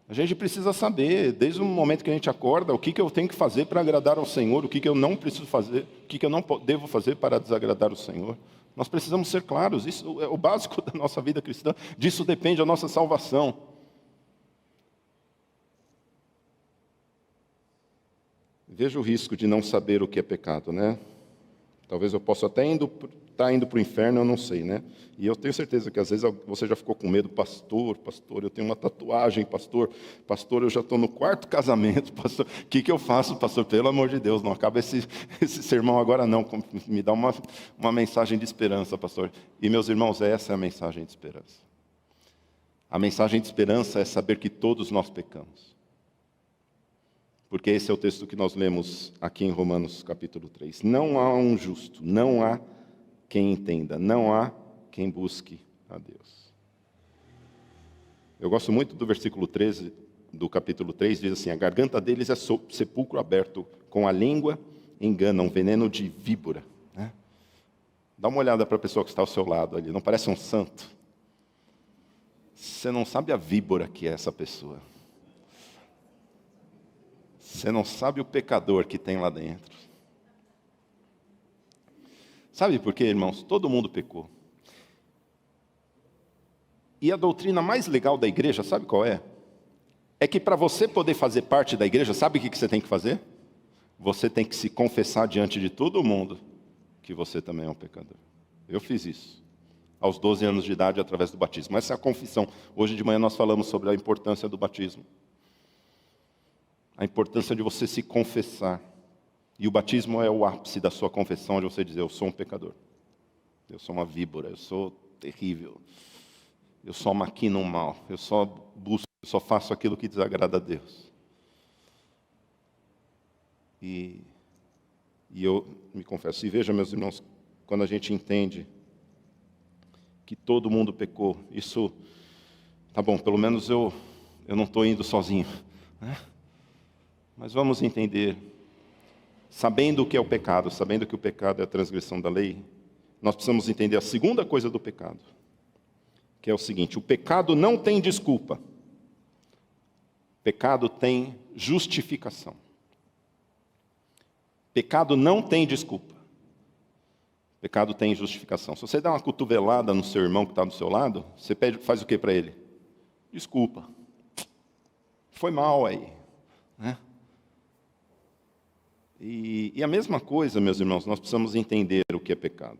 Speaker 1: A gente precisa saber, desde o momento que a gente acorda, o que eu tenho que fazer para agradar ao Senhor, o que eu não preciso fazer, o que eu não devo fazer para desagradar o Senhor. Nós precisamos ser claros, isso é o básico da nossa vida cristã, disso depende a nossa salvação. Veja o risco de não saber o que é pecado, né? Talvez eu possa até estar indo para o inferno, eu não sei, né? E eu tenho certeza que às vezes você já ficou com medo, pastor, eu tenho uma tatuagem, pastor, eu já estou no 4º casamento, pastor, o que eu faço, pastor? Pelo amor de Deus, não acaba esse sermão agora não, me dá uma mensagem de esperança, pastor. E meus irmãos, essa é a mensagem de esperança. A mensagem de esperança é saber que todos nós pecamos. Porque esse é o texto que nós lemos aqui em Romanos capítulo 3. Não há um justo, não há quem entenda, não há quem busque a Deus. Eu gosto muito do versículo 13 do capítulo 3, diz assim: a garganta deles é sepulcro aberto, com a língua enganam, veneno de víbora. Né? Dá uma olhada para a pessoa que está ao seu lado ali, não parece um santo? Você não sabe a víbora que é essa pessoa. Você não sabe o pecador que tem lá dentro. Sabe por quê, irmãos? Todo mundo pecou. E a doutrina mais legal da igreja, sabe qual é? É que para você poder fazer parte da igreja, sabe o que você tem que fazer? Você tem que se confessar diante de todo mundo que você também é um pecador. Eu fiz isso aos 12 anos de idade através do batismo. Essa é a confissão. Hoje de manhã nós falamos sobre a importância do batismo. A importância de você se confessar. E o batismo é o ápice da sua confissão, de você dizer: eu sou um pecador. Eu sou uma víbora, eu sou terrível. Eu só maquino o mal. Eu só busco, eu só faço aquilo que desagrada a Deus. E eu me confesso. E veja, meus irmãos, quando a gente entende que todo mundo pecou, isso, tá bom, pelo menos eu não estou indo sozinho, né? Mas vamos entender, sabendo o que é o pecado, sabendo que o pecado é a transgressão da lei, nós precisamos entender a segunda coisa do pecado, que é o seguinte: o pecado não tem desculpa, pecado tem justificação. Pecado não tem desculpa, pecado tem justificação. Se você dá uma cotovelada no seu irmão que está do seu lado, você faz o que para ele? Desculpa, foi mal aí, né? E a mesma coisa, meus irmãos, nós precisamos entender o que é pecado.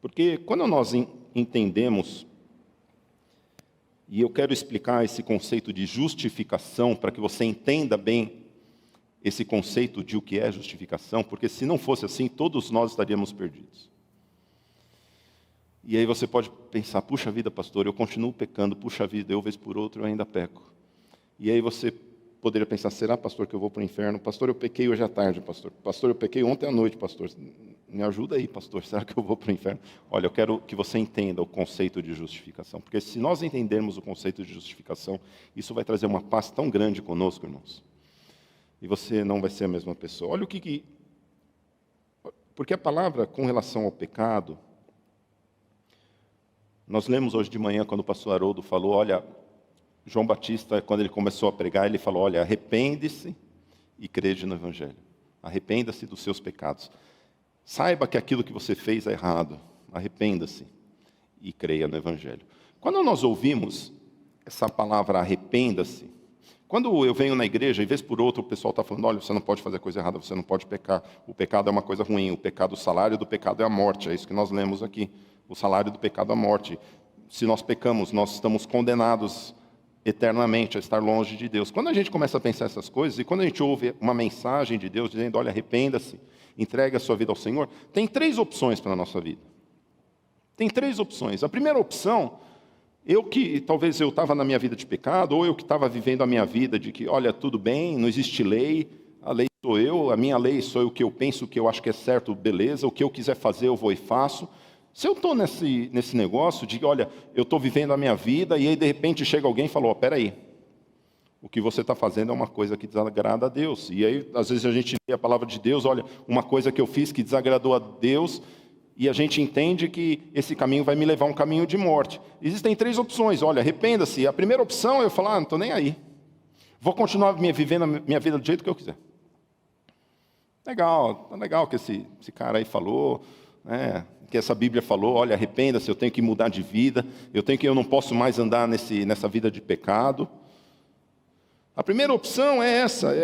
Speaker 1: Porque quando nós entendemos, e eu quero explicar esse conceito de justificação, para que você entenda bem esse conceito de o que é justificação, porque se não fosse assim, todos nós estaríamos perdidos. E aí você pode pensar: puxa vida, pastor, eu continuo pecando, puxa vida, eu vez por outra eu ainda peco. E aí você poderia pensar: será, pastor, que eu vou para o inferno? Pastor, eu pequei hoje à tarde, pastor. Pastor, eu pequei ontem à noite, pastor. Me ajuda aí, pastor, será que eu vou para o inferno? Olha, eu quero que você entenda o conceito de justificação, porque se nós entendermos o conceito de justificação, isso vai trazer uma paz tão grande conosco, irmãos. E você não vai ser a mesma pessoa. Olha o que... Porque a palavra com relação ao pecado, nós lemos hoje de manhã, quando o pastor Haroldo falou, olha, João Batista, quando ele começou a pregar, ele falou: olha, arrepende-se e crede no Evangelho. Arrependa-se dos seus pecados. Saiba que aquilo que você fez é errado. Arrependa-se e creia no Evangelho. Quando nós ouvimos essa palavra arrependa-se, quando eu venho na igreja, e vez por outra o pessoal está falando: olha, você não pode fazer coisa errada, você não pode pecar. O pecado é uma coisa ruim, o salário do pecado é a morte. É isso que nós lemos aqui. O salário do pecado é a morte. Se nós pecamos, nós estamos condenados eternamente a estar longe de Deus. Quando a gente começa a pensar essas coisas, e quando a gente ouve uma mensagem de Deus dizendo: olha, arrependa-se, entregue a sua vida ao Senhor, tem 3 opções para a nossa vida. Tem 3 opções. A primeira opção, Talvez eu estava na minha vida de pecado, ou eu que estava vivendo a minha vida de que, olha, tudo bem, não existe lei, a lei sou eu, a minha lei sou eu, o que eu penso, o que eu acho que é certo, beleza, o que eu quiser fazer eu vou e faço. Se eu estou nesse negócio de, olha, eu estou vivendo a minha vida, e aí de repente chega alguém e fala, peraí, o que você está fazendo é uma coisa que desagrada a Deus. E aí, às vezes a gente lê a palavra de Deus, olha, uma coisa que eu fiz que desagradou a Deus, e a gente entende que esse caminho vai me levar a um caminho de morte. Existem 3 opções, olha, arrependa-se. A primeira opção é eu falar, não estou nem aí. Vou continuar vivendo a minha vida do jeito que eu quiser. Legal, tá legal que esse cara aí falou, né? Que essa Bíblia falou, olha, arrependa-se, eu tenho que mudar de vida, eu não posso mais andar nessa vida de pecado. A primeira opção é essa,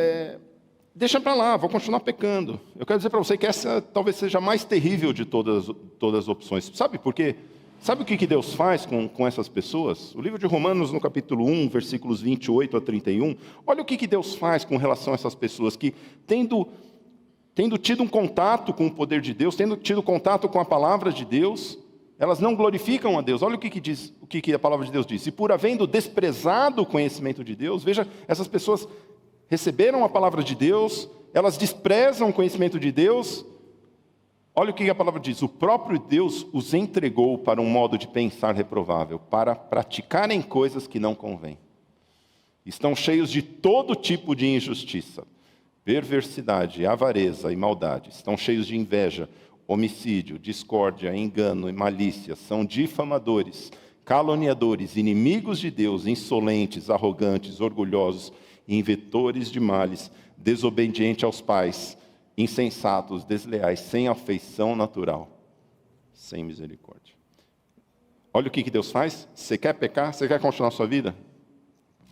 Speaker 1: deixa para lá, vou continuar pecando. Eu quero dizer para você que essa talvez seja a mais terrível de todas as opções. Sabe por quê? Sabe o que Deus faz com essas pessoas? O livro de Romanos, no capítulo 1, versículos 28 a 31, olha o que Deus faz com relação a essas pessoas que, tendo tido um contato com o poder de Deus, tendo tido contato com a palavra de Deus, elas não glorificam a Deus. Olha o que diz, o que a palavra de Deus diz. E por havendo desprezado o conhecimento de Deus, veja, essas pessoas receberam a palavra de Deus, elas desprezam o conhecimento de Deus. Olha o que a palavra diz. O próprio Deus os entregou para um modo de pensar reprovável, para praticarem coisas que não convêm. Estão cheios de todo tipo de injustiça, perversidade, avareza e maldade. Estão cheios de inveja, homicídio, discórdia, engano e malícia. São difamadores, caluniadores, inimigos de Deus, insolentes, arrogantes, orgulhosos, inventores de males, desobedientes aos pais, insensatos, desleais, sem afeição natural, sem misericórdia. Olha o que Deus faz. Você quer pecar? Você quer continuar a sua vida?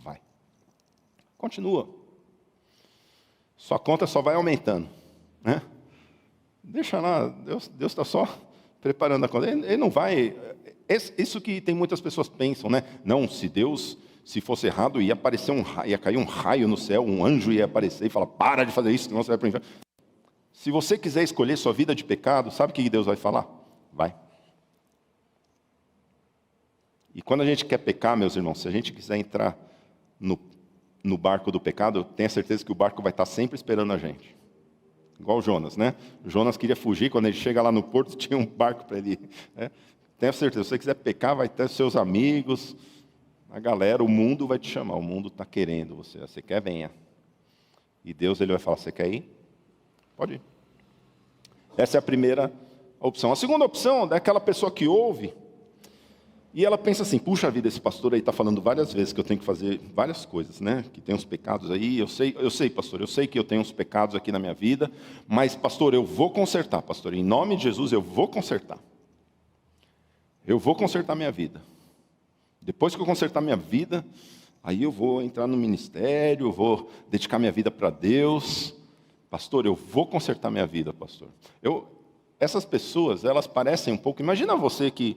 Speaker 1: Vai. Continua. Sua conta só vai aumentando, né? Deixa lá, Deus está só preparando a conta. Ele não vai... Isso que tem muitas pessoas pensam, né? Não, se fosse errado, ia cair um raio no céu, um anjo ia aparecer e falar, para de fazer isso, senão você vai para o inferno. Se você quiser escolher sua vida de pecado, sabe o que Deus vai falar? Vai. E quando a gente quer pecar, meus irmãos, se a gente quiser entrar no barco do pecado, tenha certeza que o barco vai estar sempre esperando a gente. Igual o Jonas, né? O Jonas queria fugir, quando ele chega lá no porto, tinha um barco para ele ir, né? Tenha certeza, se você quiser pecar, vai ter seus amigos, a galera, o mundo vai te chamar, o mundo está querendo você. Você quer, venha. E Deus ele vai falar, você quer ir? Pode ir. Essa é a primeira opção. A segunda opção é aquela pessoa que ouve, e ela pensa assim, puxa vida, esse pastor aí está falando várias vezes que eu tenho que fazer várias coisas, né? Que tem uns pecados aí, eu sei, pastor, eu sei que eu tenho uns pecados aqui na minha vida, mas, pastor, eu vou consertar, pastor, em nome de Jesus eu vou consertar. Eu vou consertar minha vida. Depois que eu consertar minha vida, aí eu vou entrar no ministério, eu vou dedicar minha vida para Deus. Pastor, eu vou consertar minha vida, pastor. Essas pessoas, elas parecem um pouco... Imagina você que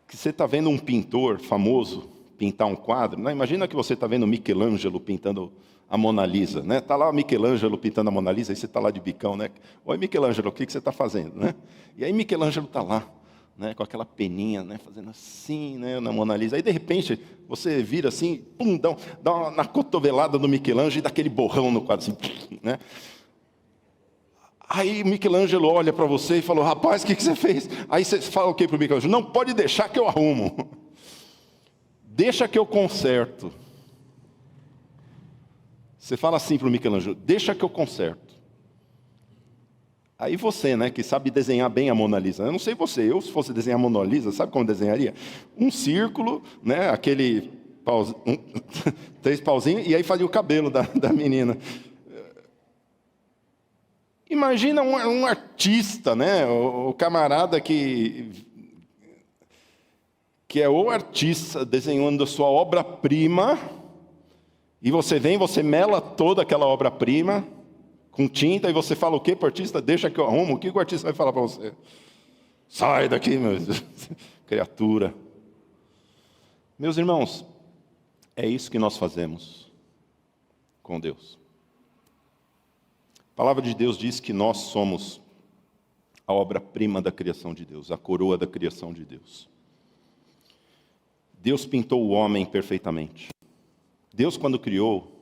Speaker 1: você está vendo um pintor famoso pintar um quadro, né? Imagina que você está vendo Michelangelo pintando a Mona Lisa, né? Está lá o Michelangelo pintando a Mona Lisa, aí você está lá de bicão, né? Oi, Michelangelo, o que você está fazendo, né? E aí Michelangelo está lá, né? Com aquela peninha, né? Fazendo assim, né? Na Mona Lisa. Aí, de repente, você vira assim, pum, dá uma cotovelada no Michelangelo e dá aquele borrão no quadro, assim, né? Aí Michelangelo olha para você e falou, rapaz, o que você fez? Aí você fala o que para o Michelangelo? Não, pode deixar que eu arrumo. Deixa que eu conserto. Você fala assim para o Michelangelo, deixa que eu conserto. Aí você, né, que sabe desenhar bem a Mona Lisa. Eu não sei você, se fosse desenhar a Mona Lisa, sabe como desenharia? Um círculo, né, aquele 3 pauzinhos, e aí fazia o cabelo da menina. Imagina um artista, né? O camarada que é o artista desenhando a sua obra-prima, e você mela toda aquela obra-prima com tinta, e você fala o quê para o artista? Deixa que eu arrumo. O que o artista vai falar para você? Sai daqui, meu criatura. Meus irmãos, é isso que nós fazemos com Deus. A palavra de Deus diz que nós somos a obra-prima da criação de Deus, a coroa da criação de Deus. Deus pintou o homem perfeitamente. Deus, quando criou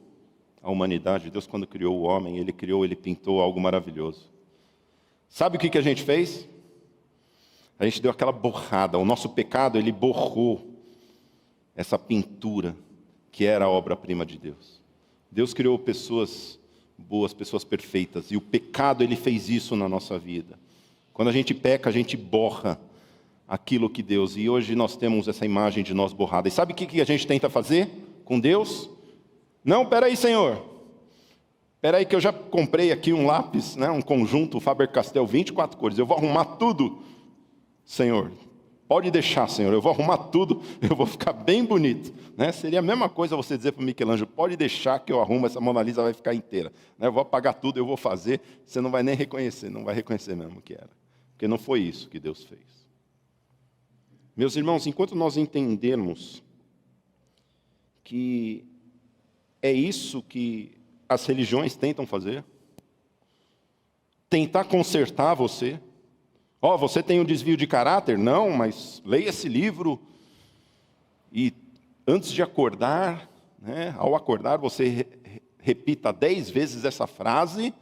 Speaker 1: a humanidade, Deus, quando criou o homem, Ele pintou algo maravilhoso. Sabe o que a gente fez? A gente deu aquela borrada. O nosso pecado, ele borrou essa pintura que era a obra-prima de Deus. Deus criou pessoas boas, pessoas perfeitas. E o pecado, ele fez isso na nossa vida. Quando a gente peca, a gente borra aquilo que Deus... E hoje nós temos essa imagem de nós borrada. E sabe o que a gente tenta fazer com Deus? Não, peraí, Senhor. Peraí que eu já comprei aqui um lápis, né, um conjunto Faber-Castell, 24 cores. Eu vou arrumar tudo, Senhor. Pode deixar, Senhor, eu vou arrumar tudo, eu vou ficar bem bonito. Né? Seria a mesma coisa você dizer para o Michelangelo, pode deixar que eu arrumo, essa Mona Lisa vai ficar inteira. Né? Eu vou apagar tudo, eu vou fazer, você não vai nem reconhecer, não vai reconhecer mesmo que era. Porque não foi isso que Deus fez. Meus irmãos, enquanto nós entendermos que é isso que as religiões tentam fazer, tentar consertar você. Você tem um desvio de caráter? Não, mas leia esse livro e antes de acordar, né, ao acordar você repita 10 vezes essa frase: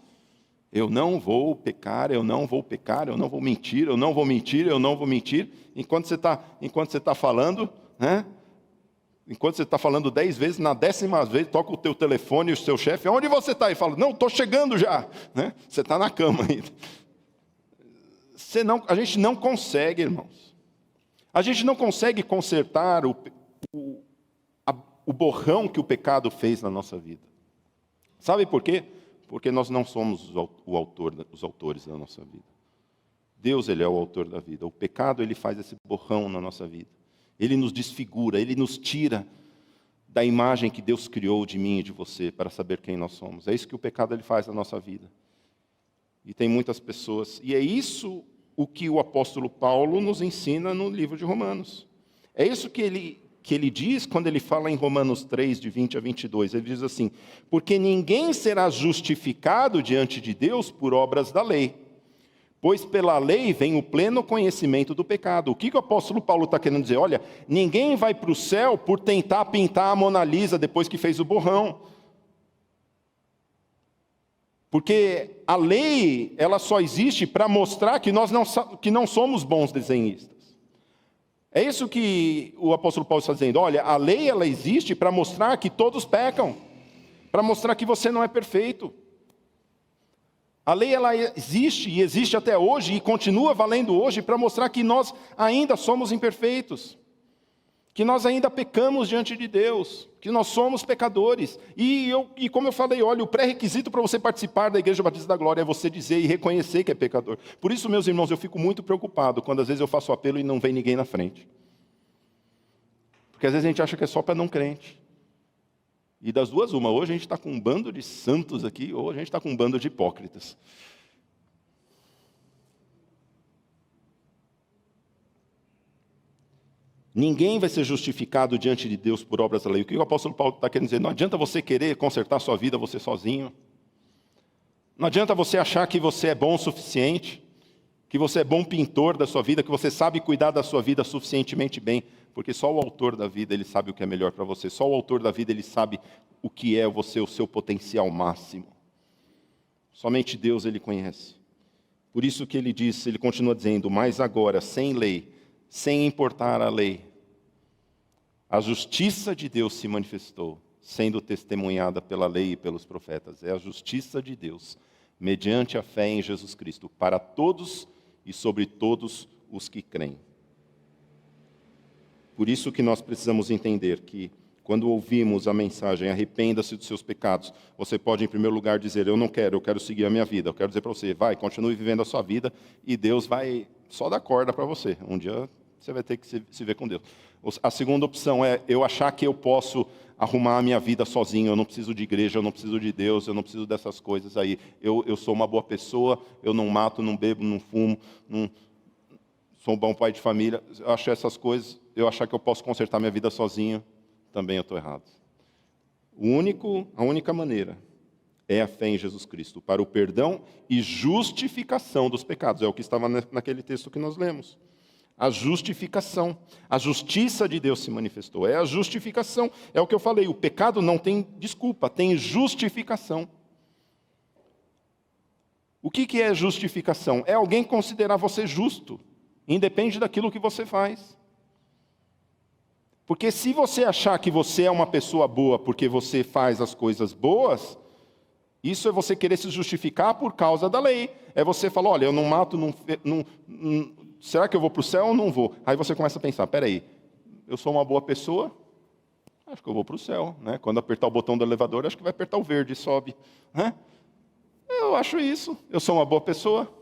Speaker 1: eu não vou pecar, eu não vou pecar, eu não vou mentir, eu não vou mentir, eu não vou mentir. Enquanto você está falando, né? Enquanto você está falando 10 vezes, na 10ª vez, toca o teu telefone e o seu chefe, onde você está? E fala, não, estou chegando já. Né? Você está na cama ainda. A gente não consegue, irmãos. A gente não consegue consertar o borrão que o pecado fez na nossa vida. Sabe por quê? Porque nós não somos os autores da nossa vida. Deus, Ele é o autor da vida. O pecado, ele faz esse borrão na nossa vida. Ele nos desfigura, Ele nos tira da imagem que Deus criou de mim e de você, para saber quem nós somos. É isso que o pecado ele faz na nossa vida. E tem muitas pessoas... E é isso o que o apóstolo Paulo nos ensina no livro de Romanos. É isso que ele diz quando ele fala em Romanos 3, de 20 a 22. Ele diz assim, porque ninguém será justificado diante de Deus por obras da lei. Pois pela lei vem o pleno conhecimento do pecado. O que o apóstolo Paulo está querendo dizer? Olha, ninguém vai para o céu por tentar pintar a Mona Lisa depois que fez o borrão. Porque a lei, ela só existe para mostrar que nós não somos bons desenhistas. É isso que o apóstolo Paulo está dizendo. Olha, a lei ela existe para mostrar que todos pecam. Para mostrar que você não é perfeito. A lei ela existe e existe até hoje e continua valendo hoje para mostrar que nós ainda somos imperfeitos, que nós ainda pecamos diante de Deus, que nós somos pecadores. E como eu falei, olha, o pré-requisito para você participar da Igreja Batista da Glória é você dizer e reconhecer que é pecador. Por isso, meus irmãos, eu fico muito preocupado quando às vezes eu faço apelo e não vem ninguém na frente. Porque às vezes a gente acha que é só para não crente. E das duas, uma, hoje a gente está com um bando de santos aqui, ou a gente está com um bando de hipócritas. Ninguém vai ser justificado diante de Deus por obras da lei. O que o apóstolo Paulo está querendo dizer? Não adianta você querer consertar a sua vida você sozinho. Não adianta você achar que você é bom o suficiente, que você é bom pintor da sua vida, que você sabe cuidar da sua vida suficientemente bem. Porque só o autor da vida, ele sabe o que é melhor para você. Só o autor da vida, ele sabe o que é você, o seu potencial máximo. Somente Deus, ele conhece. Por isso que ele diz, ele continua dizendo, mas agora, sem lei, sem importar a lei, a justiça de Deus se manifestou, sendo testemunhada pela lei e pelos profetas. É a justiça de Deus, mediante a fé em Jesus Cristo, para todos e sobre todos os que creem. Por isso que nós precisamos entender que, quando ouvimos a mensagem, arrependa-se dos seus pecados, você pode, em primeiro lugar, dizer, eu quero seguir a minha vida. Eu quero dizer para você, vai, continue vivendo a sua vida, e Deus vai só dar corda para você. Um dia você vai ter que se ver com Deus. A segunda opção é eu achar que eu posso arrumar a minha vida sozinho, eu não preciso de igreja, eu não preciso de Deus, eu não preciso dessas coisas aí. Eu sou uma boa pessoa, eu não mato, não bebo, não fumo, não... sou um bom pai de família. Eu acho essas coisas... Eu achar que eu posso consertar minha vida sozinho, também eu estou errado. A única maneira é a fé em Jesus Cristo, para o perdão e justificação dos pecados. É o que estava naquele texto que nós lemos. A justificação. A justiça de Deus se manifestou. É a justificação. É o que eu falei, o pecado não tem desculpa, tem justificação. O que é justificação? É alguém considerar você justo, independe daquilo que você faz. Porque se você achar que você é uma pessoa boa porque você faz as coisas boas, isso é você querer se justificar por causa da lei. É você falar, olha, eu não mato, será que eu vou para o céu ou não vou? Aí você começa a pensar, peraí, eu sou uma boa pessoa? Acho que eu vou para o céu. Né? Quando apertar o botão do elevador, acho que vai apertar o verde e sobe. Né? Eu acho isso, eu sou uma boa pessoa.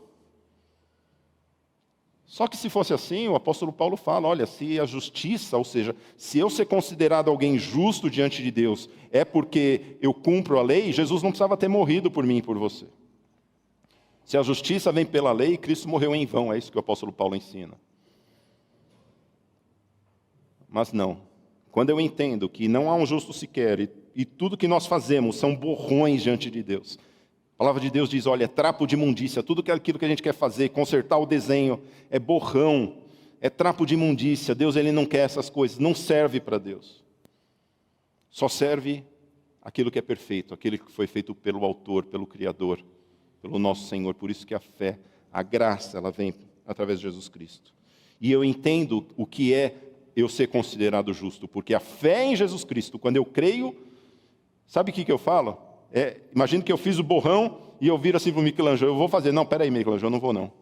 Speaker 1: Só que se fosse assim, o apóstolo Paulo fala, olha, se a justiça, ou seja, se eu ser considerado alguém justo diante de Deus, é porque eu cumpro a lei, Jesus não precisava ter morrido por mim e por você. Se a justiça vem pela lei, Cristo morreu em vão, é isso que o apóstolo Paulo ensina. Mas não. Quando eu entendo que não há um justo sequer, e tudo que nós fazemos são borrões diante de Deus. A palavra de Deus diz, olha, é trapo de imundícia, tudo aquilo que a gente quer fazer, consertar o desenho, é borrão, é trapo de imundícia. Deus ele não quer essas coisas, não serve para Deus. Só serve aquilo que é perfeito, aquele que foi feito pelo autor, pelo Criador, pelo nosso Senhor. Por isso que a fé, a graça, ela vem através de Jesus Cristo. E eu entendo o que é eu ser considerado justo, porque a fé em Jesus Cristo, quando eu creio, sabe o que eu falo? Imagina que eu fiz o borrão e eu viro assim para o Michelangelo, eu vou fazer, não, peraí Michelangelo, eu não vou não.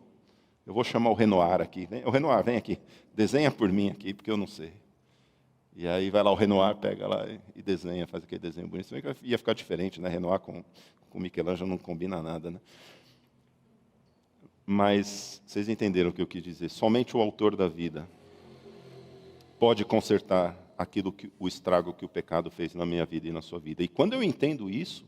Speaker 1: Eu vou chamar o Renoir aqui. O Renoir, vem aqui, desenha por mim aqui, porque eu não sei. E aí vai lá o Renoir, pega lá e desenha, faz aquele desenho bonito. Ia ficar diferente, né? Renoir com Michelangelo não combina nada, né? Mas vocês entenderam o que eu quis dizer. Somente o autor da vida pode consertar o estrago que o pecado fez na minha vida e na sua vida. E quando eu entendo isso,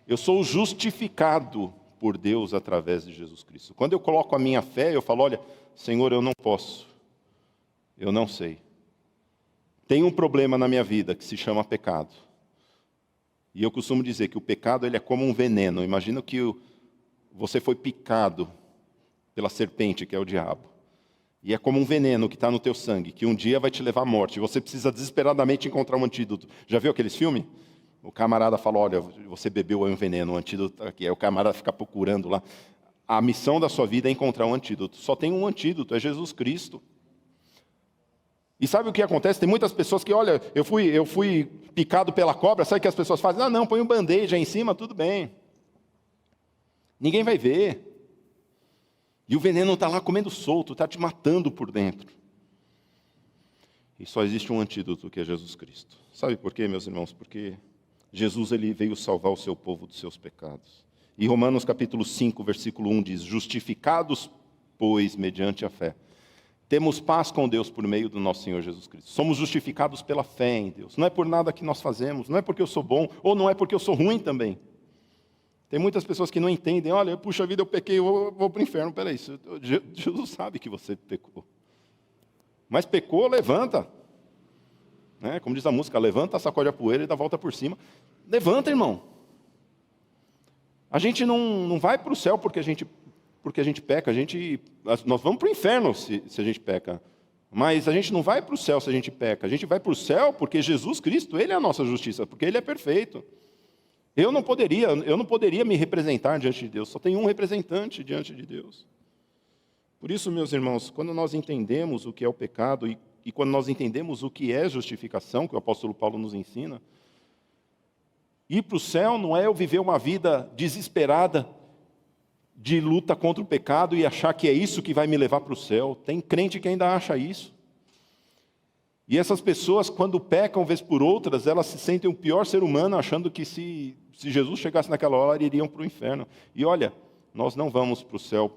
Speaker 1: eu sou justificado por Deus através de Jesus Cristo. Quando eu coloco a minha fé, eu falo, olha, Senhor, eu não posso, eu não sei. Tem um problema na minha vida que se chama pecado. E eu costumo dizer que o pecado ele é como um veneno. Imagina que você foi picado pela serpente, que é o diabo. E é como um veneno que está no teu sangue, que um dia vai te levar à morte. Você precisa desesperadamente encontrar um antídoto. Já viu aqueles filmes? O camarada fala, olha, você bebeu um veneno, o antídoto está aqui. Aí o camarada fica procurando lá. A missão da sua vida é encontrar um antídoto. Só tem um antídoto, é Jesus Cristo. E sabe o que acontece? Tem muitas pessoas que, olha, eu fui picado pela cobra, sabe o que as pessoas fazem? Ah, não, põe um band-aid aí em cima, tudo bem. Ninguém vai ver. E o veneno está lá comendo solto, está te matando por dentro. E só existe um antídoto, que é Jesus Cristo. Sabe por quê, meus irmãos? Porque Jesus ele veio salvar o seu povo dos seus pecados. E Romanos capítulo 5, versículo 1 diz, justificados, pois, mediante a fé, temos paz com Deus por meio do nosso Senhor Jesus Cristo. Somos justificados pela fé em Deus. Não é por nada que nós fazemos, não é porque eu sou bom, ou não é porque eu sou ruim também. Tem muitas pessoas que não entendem, olha, puxa vida, eu pequei, eu vou para o inferno. Peraí, Jesus sabe que você pecou. Mas pecou, levanta. Né? Como diz a música, levanta, sacode a poeira e dá a volta por cima. Levanta, irmão. A gente não vai para o céu porque a gente peca. Nós vamos para o inferno se a gente peca. Mas a gente não vai para o céu se a gente peca. A gente vai para o céu porque Jesus Cristo, Ele é a nossa justiça, porque Ele é perfeito. Eu não poderia me representar diante de Deus, só tem um representante diante de Deus. Por isso, meus irmãos, quando nós entendemos o que é o pecado e quando nós entendemos o que é justificação, que o apóstolo Paulo nos ensina, ir para o céu não é eu viver uma vida desesperada de luta contra o pecado e achar que é isso que vai me levar para o céu. Tem crente que ainda acha isso. E essas pessoas, quando pecam vez por outras, elas se sentem o pior ser humano, achando que se Jesus chegasse naquela hora, iriam para o inferno. E olha, nós não vamos para o céu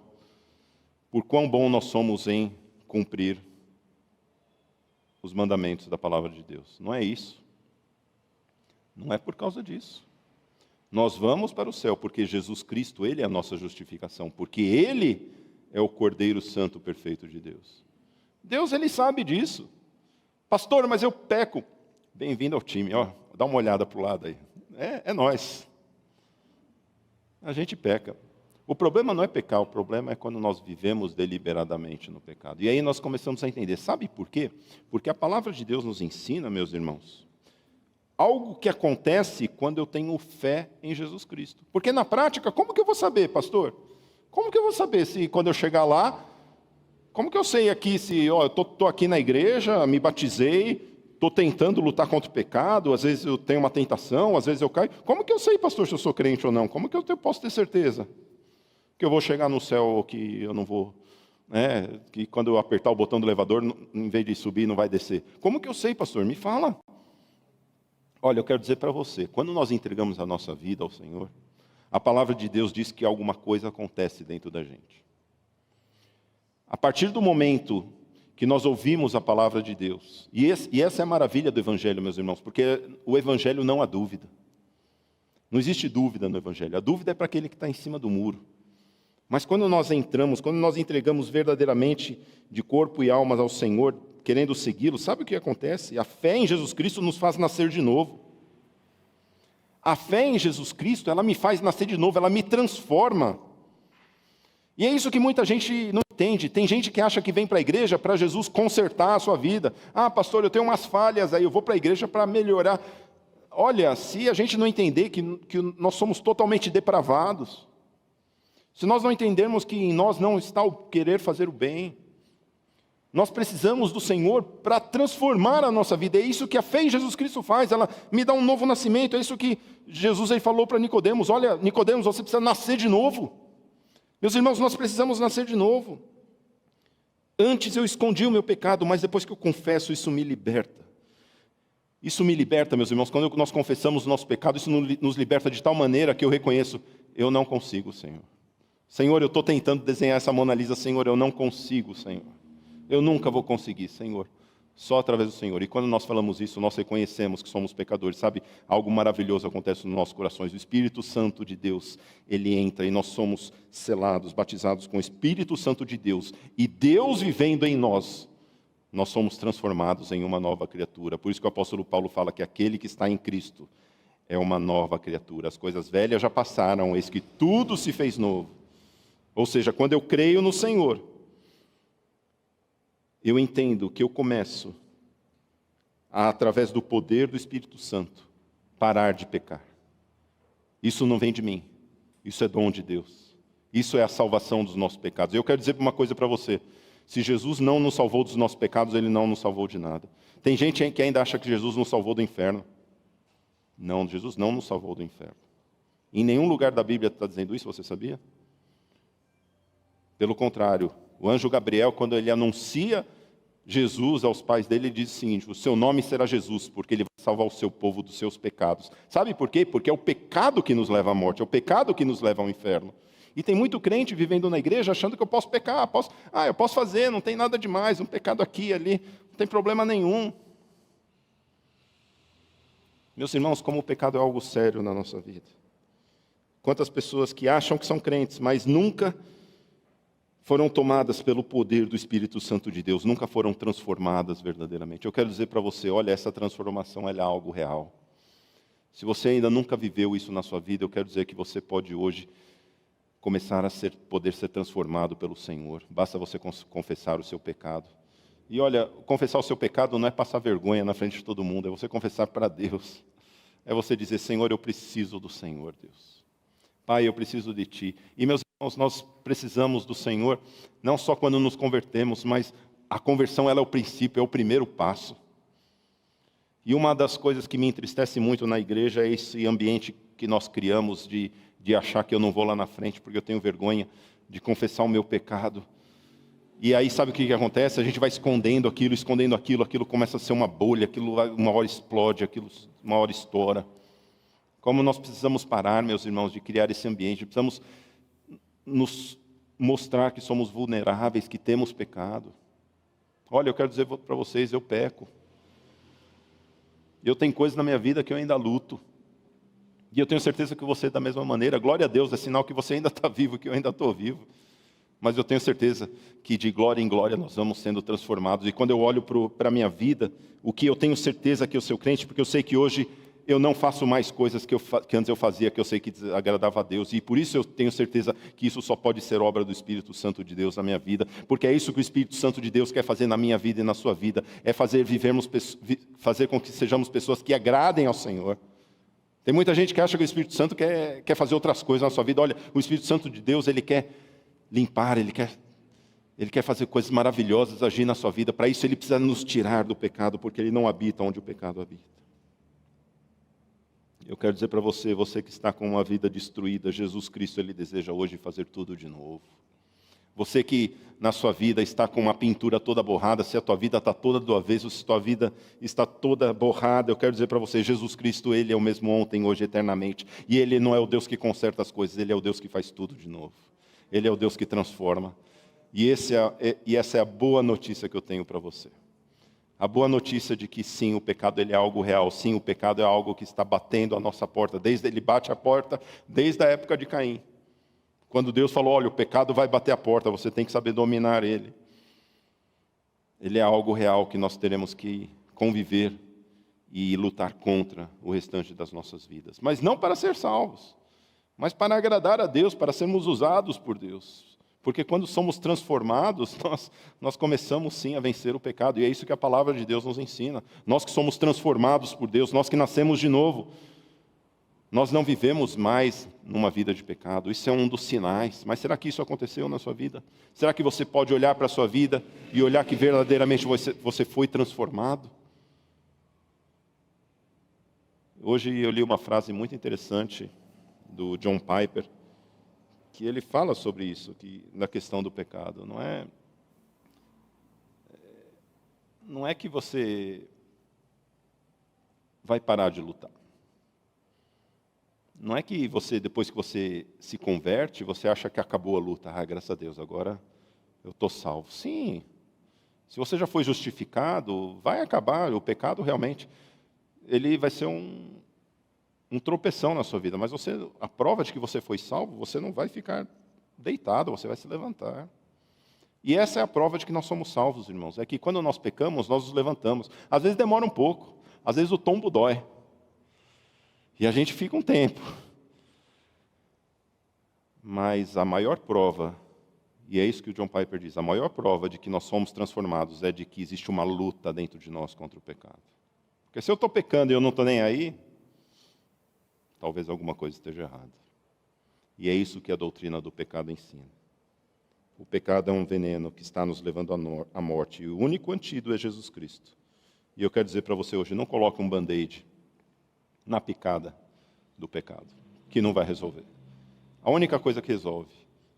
Speaker 1: por quão bom nós somos em cumprir os mandamentos da palavra de Deus. Não é isso. Não é por causa disso. Nós vamos para o céu porque Jesus Cristo, Ele é a nossa justificação, porque Ele é o Cordeiro Santo perfeito de Deus. Deus, Ele sabe disso. Pastor, mas eu peco. Bem-vindo ao time, ó. Dá uma olhada para o lado aí. É nós. A gente peca. O problema não é pecar, o problema é quando nós vivemos deliberadamente no pecado. E aí nós começamos a entender, sabe por quê? Porque a palavra de Deus nos ensina, meus irmãos, algo que acontece quando eu tenho fé em Jesus Cristo. Porque na prática, como que eu vou saber, pastor? Como que eu vou saber se quando eu chegar lá, como que eu sei aqui se eu estou aqui na igreja, me batizei, estou tentando lutar contra o pecado, às vezes eu tenho uma tentação, às vezes eu caio. Como que eu sei, pastor, se eu sou crente ou não? Como que eu posso ter certeza que eu vou chegar no céu ou que eu não vou? Que quando eu apertar o botão do elevador, em vez de subir, não vai descer. Como que eu sei, pastor? Me fala. Olha, eu quero dizer para você, quando nós entregamos a nossa vida ao Senhor, a palavra de Deus diz que alguma coisa acontece dentro da gente. A partir do momento que nós ouvimos a palavra de Deus, e essa é a maravilha do Evangelho, meus irmãos, porque o Evangelho não há dúvida. Não existe dúvida no Evangelho. A dúvida é para aquele que está em cima do muro. Mas quando nós entramos, quando nós entregamos verdadeiramente de corpo e alma ao Senhor, querendo segui-lo, sabe o que acontece? A fé em Jesus Cristo nos faz nascer de novo. A fé em Jesus Cristo, ela me faz nascer de novo, ela me transforma. E é isso que muita gente não entende. Tem gente que acha que vem para a igreja para Jesus consertar a sua vida. Ah, pastor, eu tenho umas falhas aí, eu vou para a igreja para melhorar. Olha, se a gente não entender que nós somos totalmente depravados, se nós não entendermos que em nós não está o querer fazer o bem, nós precisamos do Senhor para transformar a nossa vida. É isso que a fé em Jesus Cristo faz, ela me dá um novo nascimento. É isso que Jesus aí falou para Nicodemos. Olha, Nicodemos, você precisa nascer de novo. Meus irmãos, nós precisamos nascer de novo. Antes eu escondi o meu pecado, mas depois que eu confesso, isso me liberta. Isso me liberta, meus irmãos, quando nós confessamos o nosso pecado, isso nos liberta de tal maneira que eu reconheço, eu não consigo, Senhor. Senhor, eu estou tentando desenhar essa Mona Lisa, Senhor, eu não consigo, Senhor. Eu nunca vou conseguir, Senhor. Só através do Senhor. E quando nós falamos isso, nós reconhecemos que somos pecadores. Sabe, algo maravilhoso acontece nos nossos corações. O Espírito Santo de Deus, ele entra e nós somos selados, batizados com o Espírito Santo de Deus. E Deus vivendo em nós, nós somos transformados em uma nova criatura. Por isso que o apóstolo Paulo fala que aquele que está em Cristo é uma nova criatura. As coisas velhas já passaram, eis que tudo se fez novo. Ou seja, quando eu creio no Senhor, eu entendo que eu começo através do poder do Espírito Santo, parar de pecar. Isso não vem de mim, isso é dom de Deus. Isso é a salvação dos nossos pecados. Eu quero dizer uma coisa para você, se Jesus não nos salvou dos nossos pecados, Ele não nos salvou de nada. Tem gente que ainda acha que Jesus nos salvou do inferno. Não, Jesus não nos salvou do inferno. Em nenhum lugar da Bíblia está dizendo isso, você sabia? Pelo contrário, o anjo Gabriel, quando ele anuncia Jesus aos pais dele, ele diz o seguinte: o seu nome será Jesus, porque ele vai salvar o seu povo dos seus pecados. Sabe por quê? Porque é o pecado que nos leva à morte, é o pecado que nos leva ao inferno. E tem muito crente vivendo na igreja achando que eu posso pecar, eu posso fazer, não tem nada demais, um pecado aqui, ali, não tem problema nenhum. Meus irmãos, como o pecado é algo sério na nossa vida. Quantas pessoas que acham que são crentes, mas nunca foram tomadas pelo poder do Espírito Santo de Deus, nunca foram transformadas verdadeiramente. Eu quero dizer para você, olha, essa transformação ela é algo real. Se você ainda nunca viveu isso na sua vida, eu quero dizer que você pode hoje começar a poder ser transformado pelo Senhor. Basta você confessar o seu pecado. E olha, confessar o seu pecado não é passar vergonha na frente de todo mundo, é você confessar para Deus. É você dizer, Senhor, eu preciso do Senhor, Deus. Pai, eu preciso de Ti. E meus irmãos, nós precisamos do Senhor, não só quando nos convertemos, mas a conversão ela é o princípio, é o primeiro passo. E uma das coisas que me entristece muito na igreja é esse ambiente que nós criamos de achar que eu não vou lá na frente porque eu tenho vergonha de confessar o meu pecado. E aí sabe o que acontece? A gente vai escondendo aquilo, aquilo começa a ser uma bolha, aquilo uma hora explode, aquilo uma hora estoura. Como nós precisamos parar, meus irmãos, de criar esse ambiente, precisamos nos mostrar que somos vulneráveis, que temos pecado. Olha, eu quero dizer para vocês, eu peco. Eu tenho coisas na minha vida que eu ainda luto. E eu tenho certeza que você da mesma maneira. Glória a Deus, é sinal que você ainda está vivo, que eu ainda estou vivo. Mas eu tenho certeza que de glória em glória nós vamos sendo transformados. E quando eu olho para a minha vida, o que eu tenho certeza que eu sou crente, porque eu sei que hoje eu não faço mais coisas que antes eu fazia, que eu sei que agradava a Deus. E por isso eu tenho certeza que isso só pode ser obra do Espírito Santo de Deus na minha vida. Porque é isso que o Espírito Santo de Deus quer fazer na minha vida e na sua vida. É fazer com que sejamos pessoas que agradem ao Senhor. Tem muita gente que acha que o Espírito Santo quer fazer outras coisas na sua vida. Olha, o Espírito Santo de Deus, ele quer limpar, ele quer fazer coisas maravilhosas, agir na sua vida. Para isso ele precisa nos tirar do pecado, porque ele não habita onde o pecado habita. Eu quero dizer para você, você que está com uma vida destruída, Jesus Cristo, ele deseja hoje fazer tudo de novo. Você que na sua vida está com uma pintura toda borrada, se a tua vida está toda do avesso, se a tua vida está toda borrada, eu quero dizer para você, Jesus Cristo, ele é o mesmo ontem, hoje, eternamente. E ele não é o Deus que conserta as coisas, ele é o Deus que faz tudo de novo. Ele é o Deus que transforma. E essa é a boa notícia que eu tenho para você. A boa notícia de que sim, o pecado ele é algo real. Sim, o pecado é algo que está batendo a nossa porta. Ele bate a porta desde a época de Caim. Quando Deus falou, olha, o pecado vai bater a porta, você tem que saber dominar ele. Ele é algo real que nós teremos que conviver e lutar contra o restante das nossas vidas. Mas não para ser salvos, mas para agradar a Deus, para sermos usados por Deus. Porque quando somos transformados, nós começamos sim a vencer o pecado. E é isso que a palavra de Deus nos ensina. Nós que somos transformados por Deus, nós que nascemos de novo, nós não vivemos mais numa vida de pecado. Isso é um dos sinais. Mas será que isso aconteceu na sua vida? Será que você pode olhar para a sua vida e olhar que verdadeiramente você foi transformado? Hoje eu li uma frase muito interessante do John Piper, que ele fala sobre isso, na questão do pecado. Não é que você vai parar de lutar. Não é que depois que você se converte, você acha que acabou a luta. Ah, graças a Deus, agora eu estou salvo. Sim, se você já foi justificado, vai acabar. O pecado realmente, ele vai ser um tropeção na sua vida, mas a prova de que você foi salvo, você não vai ficar deitado, você vai se levantar. E essa é a prova de que nós somos salvos, irmãos. É que quando nós pecamos, nós nos levantamos. Às vezes demora um pouco, às vezes o tombo dói. E a gente fica um tempo. Mas a maior prova, e é isso que o John Piper diz, a maior prova de que nós somos transformados é de que existe uma luta dentro de nós contra o pecado. Porque se eu estou pecando e eu não estou nem aí, talvez alguma coisa esteja errada. E é isso que a doutrina do pecado ensina. O pecado é um veneno que está nos levando à morte. E o único antídoto é Jesus Cristo. E eu quero dizer para você hoje, não coloque um band-aid na picada do pecado, que não vai resolver. A única coisa que resolve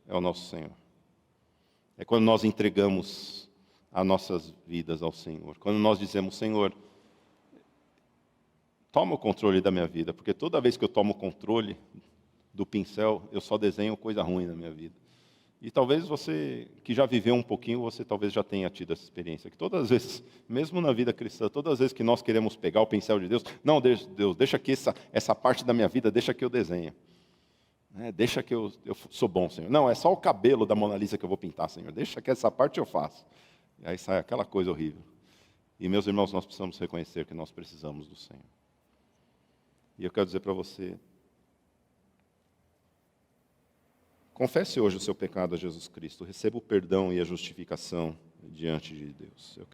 Speaker 1: é o nosso Senhor. É quando nós entregamos as nossas vidas ao Senhor. Quando nós dizemos, Senhor, toma o controle da minha vida, porque toda vez que eu tomo o controle do pincel, eu só desenho coisa ruim na minha vida. E talvez você, que já viveu um pouquinho, você talvez já tenha tido essa experiência. Que todas as vezes, mesmo na vida cristã, todas as vezes que nós queremos pegar o pincel de Deus, não, Deus, deixa que essa parte da minha vida, deixa que eu desenhe. Deixa que eu sou bom, Senhor. Não, é só o cabelo da Mona Lisa que eu vou pintar, Senhor. Deixa que essa parte eu faço. E aí sai aquela coisa horrível. E, meus irmãos, nós precisamos reconhecer que nós precisamos do Senhor. E eu quero dizer para você, confesse hoje o seu pecado a Jesus Cristo, receba o perdão e a justificação diante de Deus.